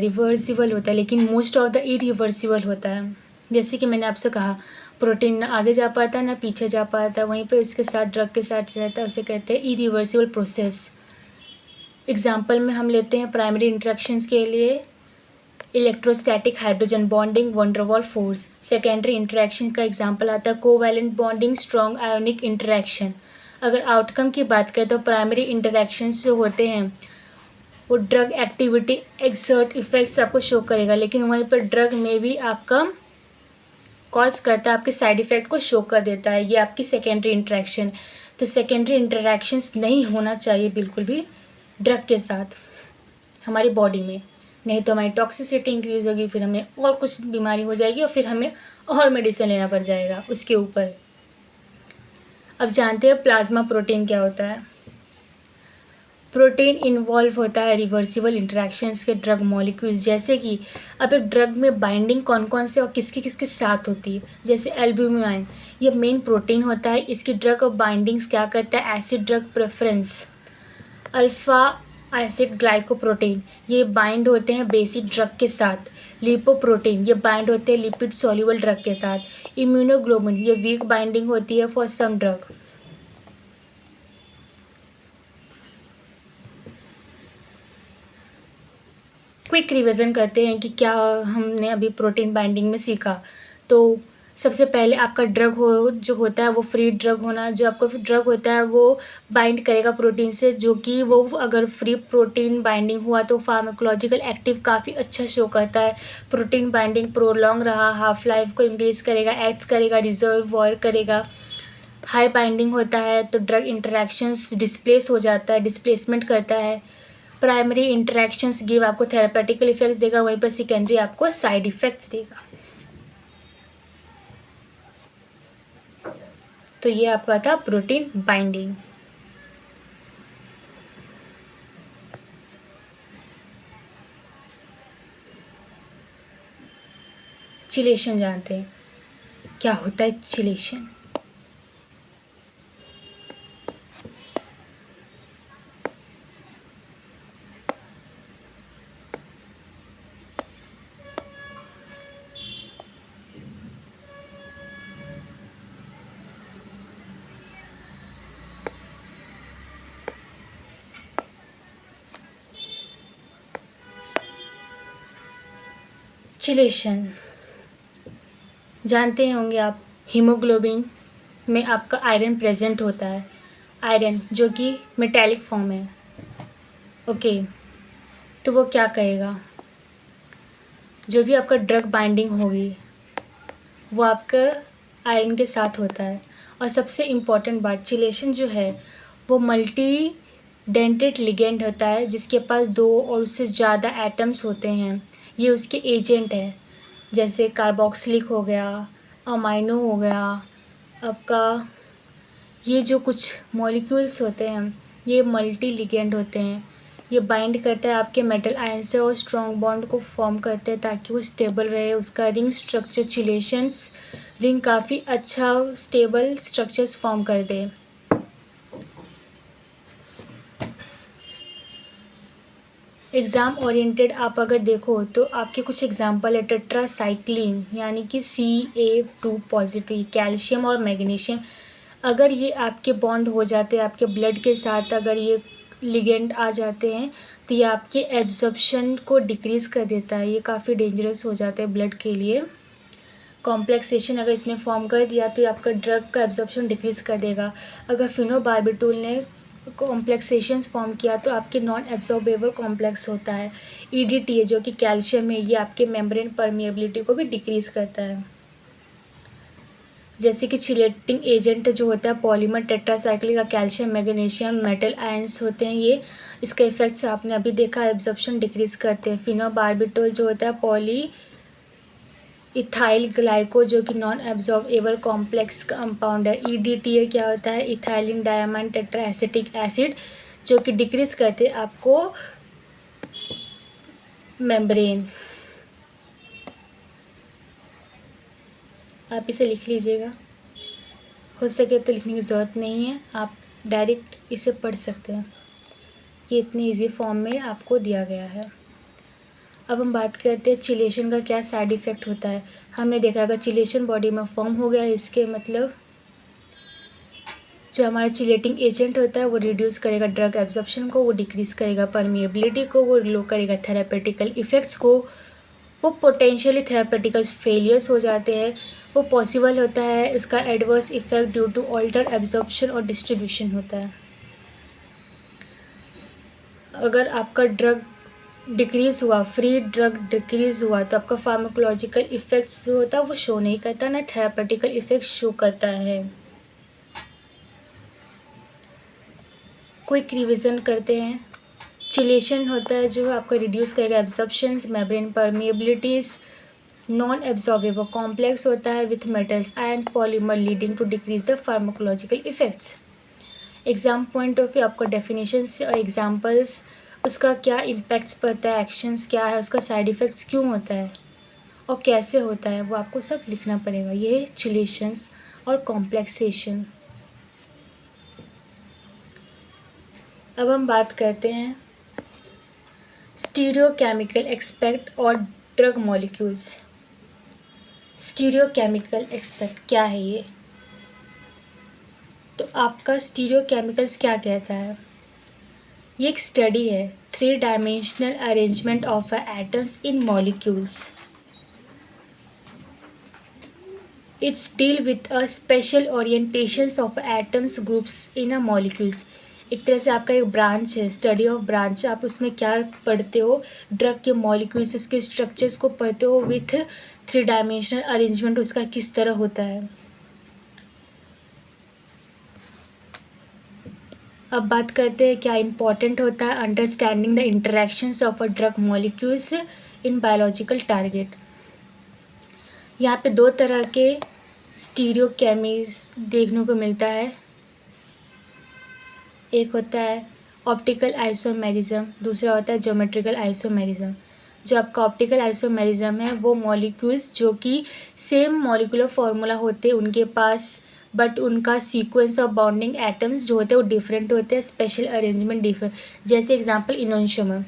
है, लेकिन मोस्ट ऑफ द इरिवर्सिबल होता है। जैसे कि मैंने आपसे कहा प्रोटीन ना आगे जा पाता ना पीछे जा पाता, वहीं पे उसके साथ ड्रग के साथ रहता है, उसे कहते हैं इरिवर्सिबल प्रोसेस। एग्जाम्पल में हम लेते हैं प्राइमरी इंटरेक्शंस के लिए electrostatic hydrogen bonding van der Waals force. Secondary interaction का एग्जाम्पल आता है covalent bonding strong ionic interaction. अगर आउटकम की बात करें तो प्राइमरी इंटरेक्शंस जो होते हैं वो ड्रग एक्टिविटी एक्सर्ट इफेक्ट्स आपको शो करेगा, लेकिन वहीं पर ड्रग में भी आपका कॉज करता है, आपके साइड इफ़ेक्ट को शो कर देता है। ये आपकी सेकेंडरी इंटरेक्शन। तो सेकेंडरी इंटरेक्शंस नहीं होना चाहिए बिल्कुल भी ड्रग के साथ हमारी बॉडी में, नहीं तो हमारी टॉक्सिसिटी इंक्रीज होगी, फिर हमें और कुछ बीमारी हो जाएगी और फिर हमें और मेडिसिन लेना पड़ जाएगा उसके ऊपर। अब जानते हैं प्लाज्मा प्रोटीन क्या होता है। प्रोटीन इन्वॉल्व होता है रिवर्सिबल इंटरेक्शंस के ड्रग मॉलिक्यूल्स, जैसे कि अब एक ड्रग में बाइंडिंग कौन कौन से और किसके किसके साथ होती है। जैसे एल्ब्यूमिन, ये मेन प्रोटीन होता है, इसकी ड्रग और बाइंडिंग्स क्या करता है, acid drug preference. Alpha acid glycoprotein, ये बाइंड होते हैं बेसिक ड्रग के साथ। लिपोप्रोटीन, ये बाइंड होते हैं लिपिड सॉल्युबल ड्रग के साथ। इम्यूनोग्लोबिन, ये वीक बाइंडिंग होती है for some drug. Quick revision करते हैं कि क्या हमने अभी प्रोटीन बाइंडिंग में सीखा। तो सबसे पहले आपका ड्रग जो होता है वो फ्री ड्रग होना। जो आपका ड्रग होता है वो बाइंड करेगा प्रोटीन से, जो कि वो अगर फ्री प्रोटीन बाइंडिंग हुआ तो फार्माकोलॉजिकल एक्टिव काफ़ी अच्छा शो करता है। प्रोटीन बाइंडिंग प्रोलॉन्ग रहा, हाफ लाइफ को इंक्रीज करेगा, एक्ट करेगा, रिजर्वॉयर करेगा। हाई बाइंडिंग होता है तो ड्रग इंटरेक्शंस डिस्प्लेस हो जाता है, डिस्प्लेसमेंट करता है। प्राइमरी इंटरेक्शंस गिव आपको थेरापेटिकल इफेक्ट्स देगा, वहीं पर सेकेंडरी आपको साइड इफेक्ट्स देगा। तो ये आपका था प्रोटीन बाइंडिंग। चिलेशन जानते हैं क्या होता है चिलेशन। चिलेशन जानते होंगे आप, हीमोग्लोबिन में आपका आयरन प्रेजेंट होता है, आयरन जो कि मेटेलिक फॉर्म है। ओके, तो वो क्या करेगा, जो भी आपका ड्रग बाइंडिंग होगी वो आपका आयरन के साथ होता है। और सबसे इम्पॉर्टेंट बात, चिलेशन जो है वो मल्टी डेंटेड लिगेंड होता है, जिसके पास 2 और उससे ज़्यादा एटम्स होते हैं। ये उसके एजेंट है, जैसे कार्बोक्सिलिक हो गया, अमाइनो हो गया आपका। ये जो कुछ मॉलिक्यूल्स होते हैं ये मल्टी लिगेंड होते हैं। ये बाइंड करता है आपके मेटल आयन से और स्ट्रॉन्ग बॉन्ड को फॉर्म करते हैं ताकि वो स्टेबल रहे। उसका रिंग स्ट्रक्चर चिलेशंस रिंग काफ़ी अच्छा स्टेबल स्ट्रक्चर्स फॉर्म कर दे। एग्ज़ाम ओरिएंटेड आप अगर देखो तो आपके कुछ एग्जांपल है टेट्रासाइक्लिन यानी कि Ca2 पॉजिटिव, कैल्शियम और मैग्नीशियम। अगर ये आपके बॉन्ड हो जाते हैं आपके ब्लड के साथ, अगर ये लिगेंड आ जाते हैं तो ये आपके एब्जॉर्प्शन को डिक्रीज़ कर देता है। ये काफ़ी डेंजरस हो जाता है ब्लड के लिए। कॉम्प्लेक्सेशन अगर इसने फॉर्म कर दिया तो ये आपका ड्रग का एब्जॉर्प्शन डिक्रीज़ कर देगा। अगर फिनोबार्बिटूल ने कॉम्प्लेक्सेशंस फॉर्म किया तो आपके नॉन एब्जॉर्बेबल कॉम्प्लेक्स होता है। EDTA जो कि कैल्शियम है, ये आपके मेम्ब्रेन परमिएबिलिटी को भी डिक्रीज़ करता है। जैसे कि चिलेटिंग एजेंट जो होता है पॉलीमर टेट्रासाइक्लिक का कैल्शियम मैग्नीशियम मेटल आयंस होते हैं, ये इसका इफेक्ट्स आपने अभी देखा, एब्जॉर्प्शन डिक्रीज़ करते हैं। फिनोबार्बिटोल जो होता है पॉली इथाइल ग्लाइको जो कि नॉन एब्जॉर्बेबल कॉम्प्लेक्स कंपाउंड है। EDTA क्या होता है, इथाइलिन डायमाइन टेट्राएसिटिक एसिड जो कि डिक्रीज करते आपको मेम्ब्रेन। आप इसे लिख लीजिएगा, हो सके तो लिखने की ज़रूरत नहीं है, आप डायरेक्ट इसे पढ़ सकते हैं। ये इतनी इजी फॉर्म में आपको दिया गया है। अब हम बात करते हैं चिलेशन का क्या साइड इफ़ेक्ट होता है। हमने देखा अगर चिलेशन बॉडी में फॉर्म हो गया, इसके मतलब जो हमारा चिलेटिंग एजेंट होता है वो रिड्यूस करेगा ड्रग एब्जॉर्प्शन को, वो डिक्रीज़ करेगा परमिएबिलिटी को, वो लो करेगा थेरापेटिकल इफ़ेक्ट्स को, वो पोटेंशियली थेरापेटिकल फेलियर्स हो जाते हैं। वो पॉसिबल होता है, इसका adverse effect due to alter absorption और डिस्ट्रीब्यूशन होता है। अगर आपका ड्रग डिक्रीज़ हुआ, फ्री ड्रग डिक्रीज़ हुआ, तो आपका फार्माकोलॉजिकल इफ़ेक्ट्स जो होता है वो शो नहीं करता, ना थेरापेटिकल इफ़ेक्ट शो करता है। क्विक रिवीजन करते हैं। चिलेशन होता है जो आपका रिड्यूस करेगा absorptions, membrane permeabilities, non absorbable complex होता है with metals and polymer leading to decrease the pharmacological effects. Exam point of view आपको डेफिनेशन और एग्जाम्पल्स, उसका क्या इम्पैक्ट्स पड़ता है, एक्शंस क्या है, उसका साइड इफ़ेक्ट्स क्यों होता है और कैसे होता है, वो आपको सब लिखना पड़ेगा। ये चिलेशंस और कॉम्प्लेक्सेशन। अब हम बात करते हैं स्टीरियोकेमिकल एक्सपेक्ट और ड्रग मॉलिक्यूल्स। स्टीरियोकेमिकल एक्सपेक्ट क्या है ये? तो आपका स्टीरियोकेमिकल्स क्या कहता है? ये एक स्टडी है, 3 dimensional arrangement of atoms in molecules. It's deal with a special orientations of atoms groups in a molecules. एक तरह से आपका एक ब्रांच है, स्टडी ऑफ ब्रांच। आप उसमें क्या पढ़ते हो? ड्रग के मॉलिक्यूल्स, उसके स्ट्रक्चर्स को पढ़ते हो विथ 3 डायमेंशनल अरेंजमेंट उसका किस तरह होता है। अब बात करते हैं क्या इंपॉर्टेंट होता है understanding the interactions of a drug molecules in biological target. यहाँ पे 2 तरह के स्टीरियोकेमीज देखने को मिलता है। एक होता है ऑप्टिकल आइसोमेरिज्म, दूसरा होता है ज्योमेट्रिकल आइसोमेरिज्म। जो आपका ऑप्टिकल आइसोमेरिज्म है वो मॉलिक्यूल्स जो कि सेम मॉलिक्यूलर फार्मूला होते हैं उनके पास, बट उनका सीक्वेंस ऑफ बाउंडिंग एटम्स जो होते हैं वो डिफरेंट होते हैं, स्पेशल अरेंजमेंट डिफरेंट। जैसे एग्जांपल इनोनियम,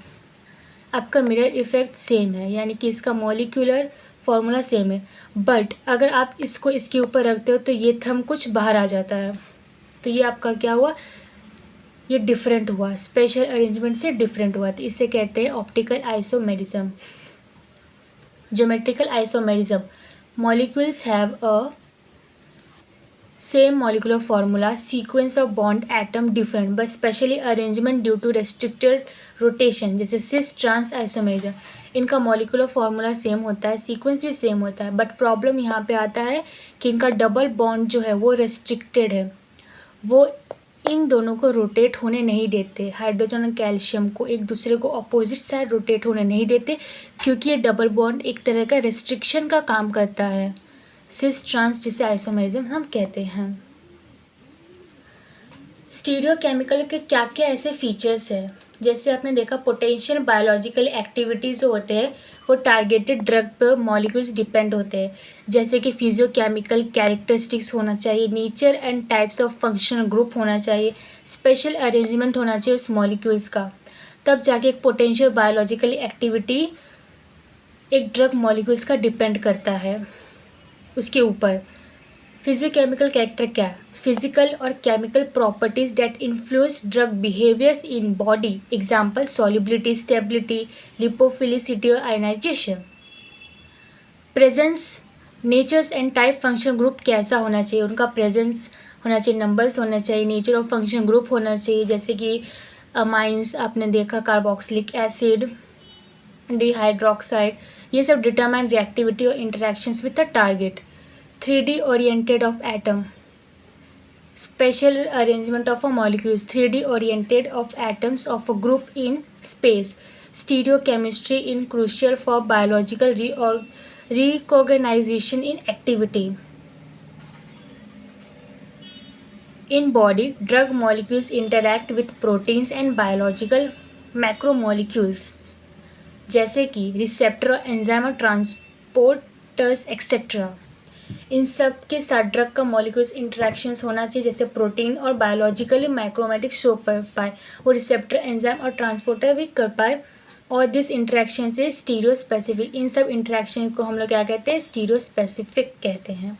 आपका मिरर इफेक्ट सेम है, यानी कि इसका मॉलिक्यूलर फार्मूला सेम है, बट अगर आप इसको इसके ऊपर रखते हो तो ये थंब कुछ बाहर आ जाता है। तो ये आपका क्या हुआ? ये डिफरेंट हुआ, स्पेशल अरेंजमेंट से डिफरेंट हुआ, तो इसे कहते हैं optical isomerism. Geometrical isomerism, molecules have a same molecular formula, sequence of bond atom different but specially arrangement due to restricted rotation, जैसे सिस ट्रांस आइसोमेरिज्म। इनका मॉलिक्यूलर फार्मूला सेम होता है, सीक्वेंस भी सेम होता है, बट प्रॉब्लम यहाँ पे आता है कि इनका डबल बॉन्ड जो है वो रेस्ट्रिक्टेड है, वो इन दोनों को रोटेट होने नहीं देते। हाइड्रोजन और कैल्शियम को एक दूसरे को अपोजिट साइड रोटेट होने नहीं देते, क्योंकि ये डबल बॉन्ड एक तरह का रेस्ट्रिक्शन का काम करता है। सिस ट्रांस जिसे आइसोमेरिज्म हम कहते हैं। स्टीरियोकेमिकल के क्या क्या ऐसे फीचर्स हैं? जैसे आपने देखा पोटेंशियल बायोलॉजिकल एक्टिविटीज़ जो होते हैं वो टारगेटेड ड्रग पर मॉलिक्यूल्स डिपेंड होते हैं, जैसे कि फिजियोकेमिकल कैरेक्टरिस्टिक्स होना चाहिए, nature and types of functional group होना चाहिए, स्पेशल अरेंजमेंट होना चाहिए उस मॉलिक्यूल्स का, तब जाके एक पोटेंशियल बायोलॉजिकल एक्टिविटी एक ड्रग मॉलिक्यूल्स का डिपेंड करता है उसके ऊपर। फिजियोकेमिकल कैरेक्टर क्या है? फिजिकल और chemical properties that influence drug behaviours in body, example solubility, stability, lipophilicity और ionisation. Presence, natures and type function group कैसा होना चाहिए? उनका प्रेजेंस होना चाहिए, नंबर्स होना चाहिए, नेचर ऑफ फंक्शन ग्रुप होना चाहिए, जैसे कि अमाइंस आपने देखा, कार्बोक्सिलिक एसिड, डिहाइड्रोक्साइड, ये सब डिटरमाइन रिएक्टिविटी और interactions with the target. 3D oriented of atom, special arrangement of a molecules, 3D oriented of atoms of a group in space, stereochemistry in crucial for biological recognition in activity. In body, drug molecules interact with proteins and biological macromolecules, जैसे कि रिसेप्टर, एंजाइम और ट्रांसपोर्टर्स एक्सेट्रा। इन सब के साथ ड्रग का मॉलिक्यूल्स इंटरेक्शंस होना चाहिए, जैसे प्रोटीन और बायोलॉजिकली माइक्रोमेटिक शो कर पाए, वो रिसेप्टर, एंजाइम और ट्रांसपोर्टर भी कर पाए, और दिस इंटरेक्शन से स्टीरियो स्पेसिफिक। इन सब इंटरेक्शन को हम लोग क्या कहते हैं? स्टीरियो स्पेसिफिक कहते हैं।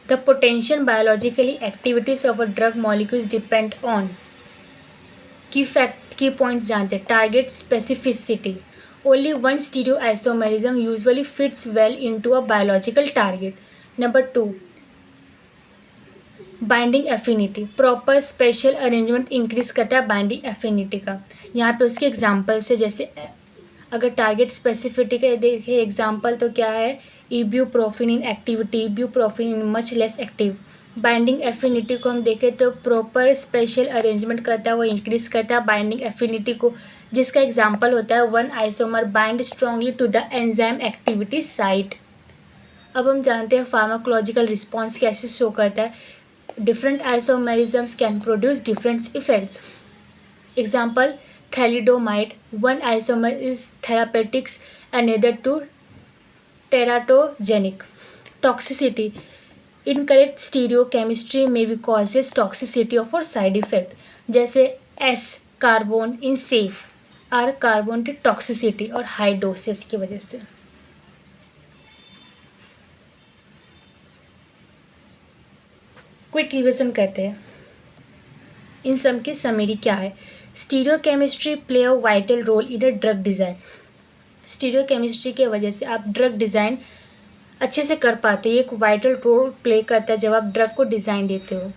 The the potential biologically activities of a drug molecules depend on key points जानते हैं. Target specificity. Only one stereoisomerism usually fits well into a biological target. Number 2, binding affinity. Proper special arrangement increase करता है बाइंडिंग एफिनिटी का. यहाँ पे उसके एग्जाम्पल्स है, जैसे अगर टारगेट स्पेसिफिटी का देखें एग्जाम्पल तो क्या है, ibuprofen in activity, ibuprofen in much less active. Binding affinity को हम देखें तो प्रॉपर स्पेशल अरेंजमेंट करता है, वो इंक्रीज करता है बाइंडिंग एफिनिटी को, जिसका एग्जाम्पल होता है one isomer bind strongly to the enzyme activity site. अब हम जानते हैं फार्माकोलॉजिकल रिस्पॉन्स कैसे शो करता है. Different isomerisms can produce different effects. Example thalidomide. One isomer is therapeutics another to teratogenic. Toxicity. Incorrect stereochemistry may be causes toxicity of or side effect. जैसे S carbon in safe, R carbon की टॉक्सिसिटी और हाई डोसेस की वजह से. क्विक रिविजन कहते हैं. इन सब की समरी क्या है. Stereochemistry play a vital role in a drug design. Stereochemistry के वजह से आप ड्रग डिज़ाइन अच्छे से कर पाते हैं. एक वाइटल रोल प्ले करता है जब आप ड्रग को डिज़ाइन देते हो.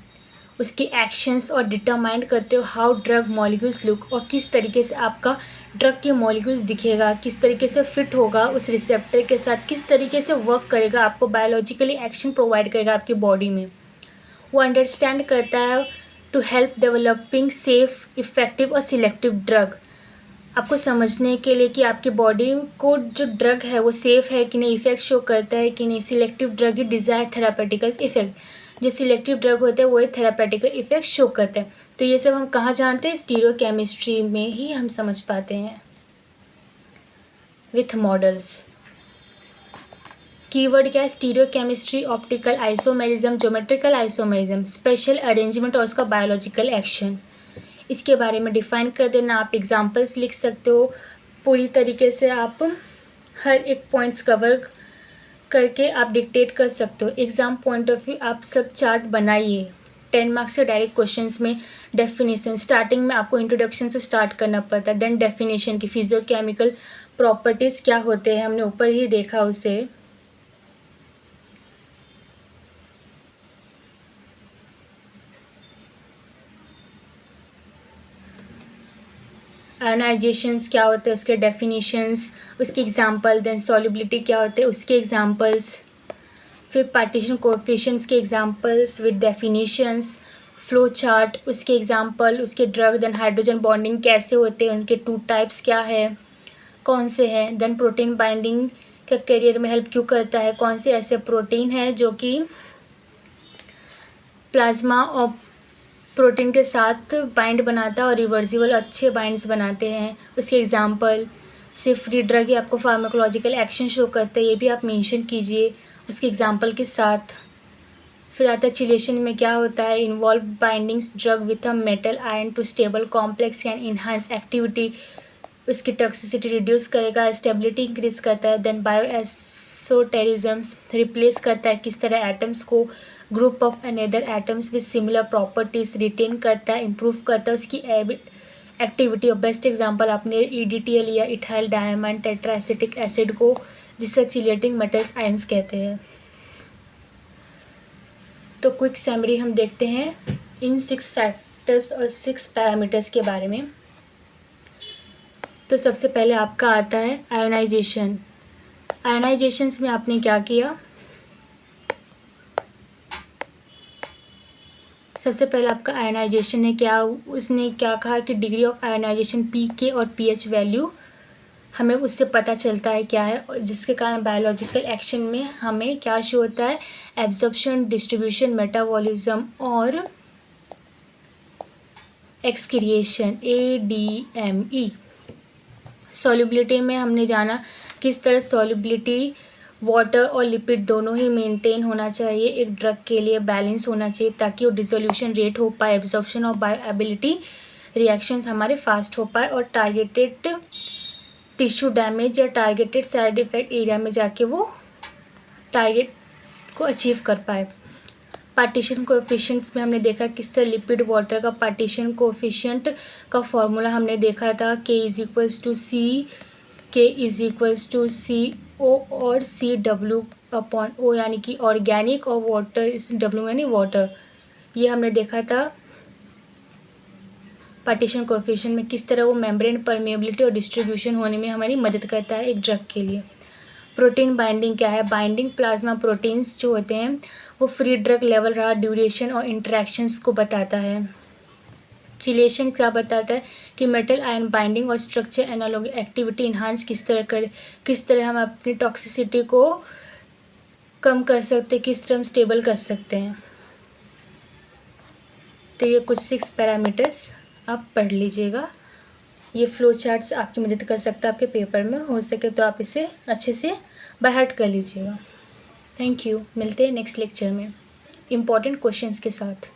उसके एक्शंस और डिटरमाइन करते हो हाउ ड्रग मॉलिक्यूल्स लुक, और किस तरीके से आपका ड्रग के मॉलिक्यूल्स दिखेगा, किस तरीके से फिट होगा उस रिसेप्टर के साथ, किस तरीके से वर्क करेगा, आपको बायोलॉजिकली एक्शन प्रोवाइड करेगा आपकी बॉडी में. वो अंडरस्टैंड करता है to help developing safe effective और सिलेक्टिव ड्रग. आपको समझने के लिए कि आपकी बॉडी को जो ड्रग है वो सेफ़ है कि नहीं, इफ़ेक्ट शो करता है कि नहीं. सिलेक्टिव ड्रग ही डिज़ायर थेरापेटिकल इफ़ेक्ट. जो सिलेक्टिव ड्रग होते हैं वो थेरापेटिकल इफ़ेक्ट शो करते हैं. तो ये सब हम कहाँ जानते हैं, स्टीरियोकेमिस्ट्री में ही हम समझ पाते हैं विथ मॉडल्स. कीवर्ड क्या है, stereochemistry, optical isomerism, geometrical isomerism, special arrangement और उसका बायोलॉजिकल एक्शन. इसके बारे में डिफ़ाइन कर देना. आप एग्जांपल्स लिख सकते हो. पूरी तरीके से आप हर एक पॉइंट्स कवर करके आप डिक्टेट कर सकते हो. एग्ज़ाम पॉइंट ऑफ व्यू आप सब चार्ट बनाइए. 10 मार्क्स से डायरेक्ट क्वेश्चंस में डेफिनेशन, स्टार्टिंग में आपको इंट्रोडक्शन से स्टार्ट करना पड़ता है. देन डेफिनेशन की फिजियोकेमिकल प्रॉपर्टीज़ क्या होते हैं, हमने ऊपर ही देखा उसे. आयनाइजेशंस क्या होते हैं उसके डेफिनेशंस, उसके एग्जांपल. देन सॉल्युबिलिटी क्या होते हैं उसके एग्जांपल्स. फिर पार्टीशन कोएफिशिएंट्स के examples with definitions. Flow chart उसके एग्जांपल, उसके ड्रग. देन हाइड्रोजन बॉन्डिंग कैसे होते हैं, उनके 2 टाइप्स क्या है, कौन से हैं. देन प्रोटीन बाइंडिंग का करियर में हेल्प क्यों करता है, कौन से ऐसे प्रोटीन है जो कि प्लाज्मा और प्रोटीन के साथ बाइंड बनाता है और रिवर्सिबल अच्छे बाइंड्स बनाते हैं, उसके एग्जांपल. सिर्फ फ्री ड्रग ही आपको फार्माकोलॉजिकल एक्शन शो करते हैं, ये भी आप मेंशन कीजिए उसके एग्जांपल के साथ. फिर आता है चिलेशन में क्या होता है, involve bindings drug with a metal ion to stable complex can enhance activity. उसकी टॉक्सिसिटी रिड्यूस करेगा, स्टेबिलिटी इंक्रीज करता है. देन बायो एसोटेरिज्म्स रिप्लेस करता है किस तरह एटम्स को group of another atoms with similar properties, retain करता है, इम्प्रूव करता है उसकी एक्टिविटी. और बेस्ट एग्जांपल आपने EDTA लिया, इथाइल डायमंड टेट्राएसिटिक एसिड को, जिससे चिलेटिंग मेटल्स आयंस कहते हैं. तो क्विक समरी हम देखते हैं इन 6 फैक्टर्स और 6 पैरामीटर्स के बारे में. तो सबसे पहले आपका आता है आयोनाइजेशन. आयोनाइजेशंस में आपने क्या किया, सबसे पहले आपका आयोनाइजेशन है क्या, उसने क्या कहा कि डिग्री ऑफ आयोनाइजेशन pK और pH वैल्यू हमें उससे पता चलता है क्या है, जिसके कारण बायोलॉजिकल एक्शन में हमें क्या शो होता है, एब्जॉर्प्शन, डिस्ट्रीब्यूशन, मेटाबॉलिज्म और एक्सक्रिएशन, ADME. सॉल्युबिलिटी में हमने जाना किस तरह सॉल्युबिलिटी वाटर और लिपिड दोनों ही मेंटेन होना चाहिए, एक ड्रग के लिए बैलेंस होना चाहिए ताकि वो डिसोल्यूशन रेट हो पाए, एब्जॉर्प्शन और बायोएबिलिटी रिएक्शंस हमारे फास्ट हो पाए, और टारगेटेड टिश्यू डैमेज या टारगेटेड साइड इफ़ेक्ट एरिया में जाके वो टारगेट को अचीव कर पाए. पार्टीशन कोएफिशिएंट्स में हमने देखा किस तरह लिपिड वाटर का पार्टीशन कोएफिशिएंट का फॉर्मूला हमने देखा था, K=C और CW/O, यानी कि ऑर्गेनिक और वाटर, इस W यानी वाटर, ये हमने देखा था पार्टीशन कोएफिशिएंट में किस तरह वो मेम्ब्रेन परमेबिलिटी और डिस्ट्रीब्यूशन होने में हमारी मदद करता है एक ड्रग के लिए। प्रोटीन बाइंडिंग क्या है? बाइंडिंग प्लाज्मा प्रोटीन्स जो होते हैं वो फ्री ड्रग लेवल रहा, ड्यूरेशन और इंटरेक्शंस को बताता है। चिलेशन क्या बताता है कि मेटल आयन बाइंडिंग और स्ट्रक्चर एनालॉग एक्टिविटी इन्हांस किस तरह हम अपनी टॉक्सिसिटी को कम कर सकते हैं, किस तरह हम स्टेबल कर सकते हैं। तो ये कुछ 6 पैरामीटर्स आप पढ़ लीजिएगा। ये फ्लो चार्ट्स आपकी मदद कर सकता है आपके पेपर में, हो सके तो आप इसे अच्छे से बाय हार्ट कर लीजिएगा। Thank you. मिलते हैं नेक्स्ट लेक्चर में इम्पॉर्टेंट क्वेश्चंस के साथ।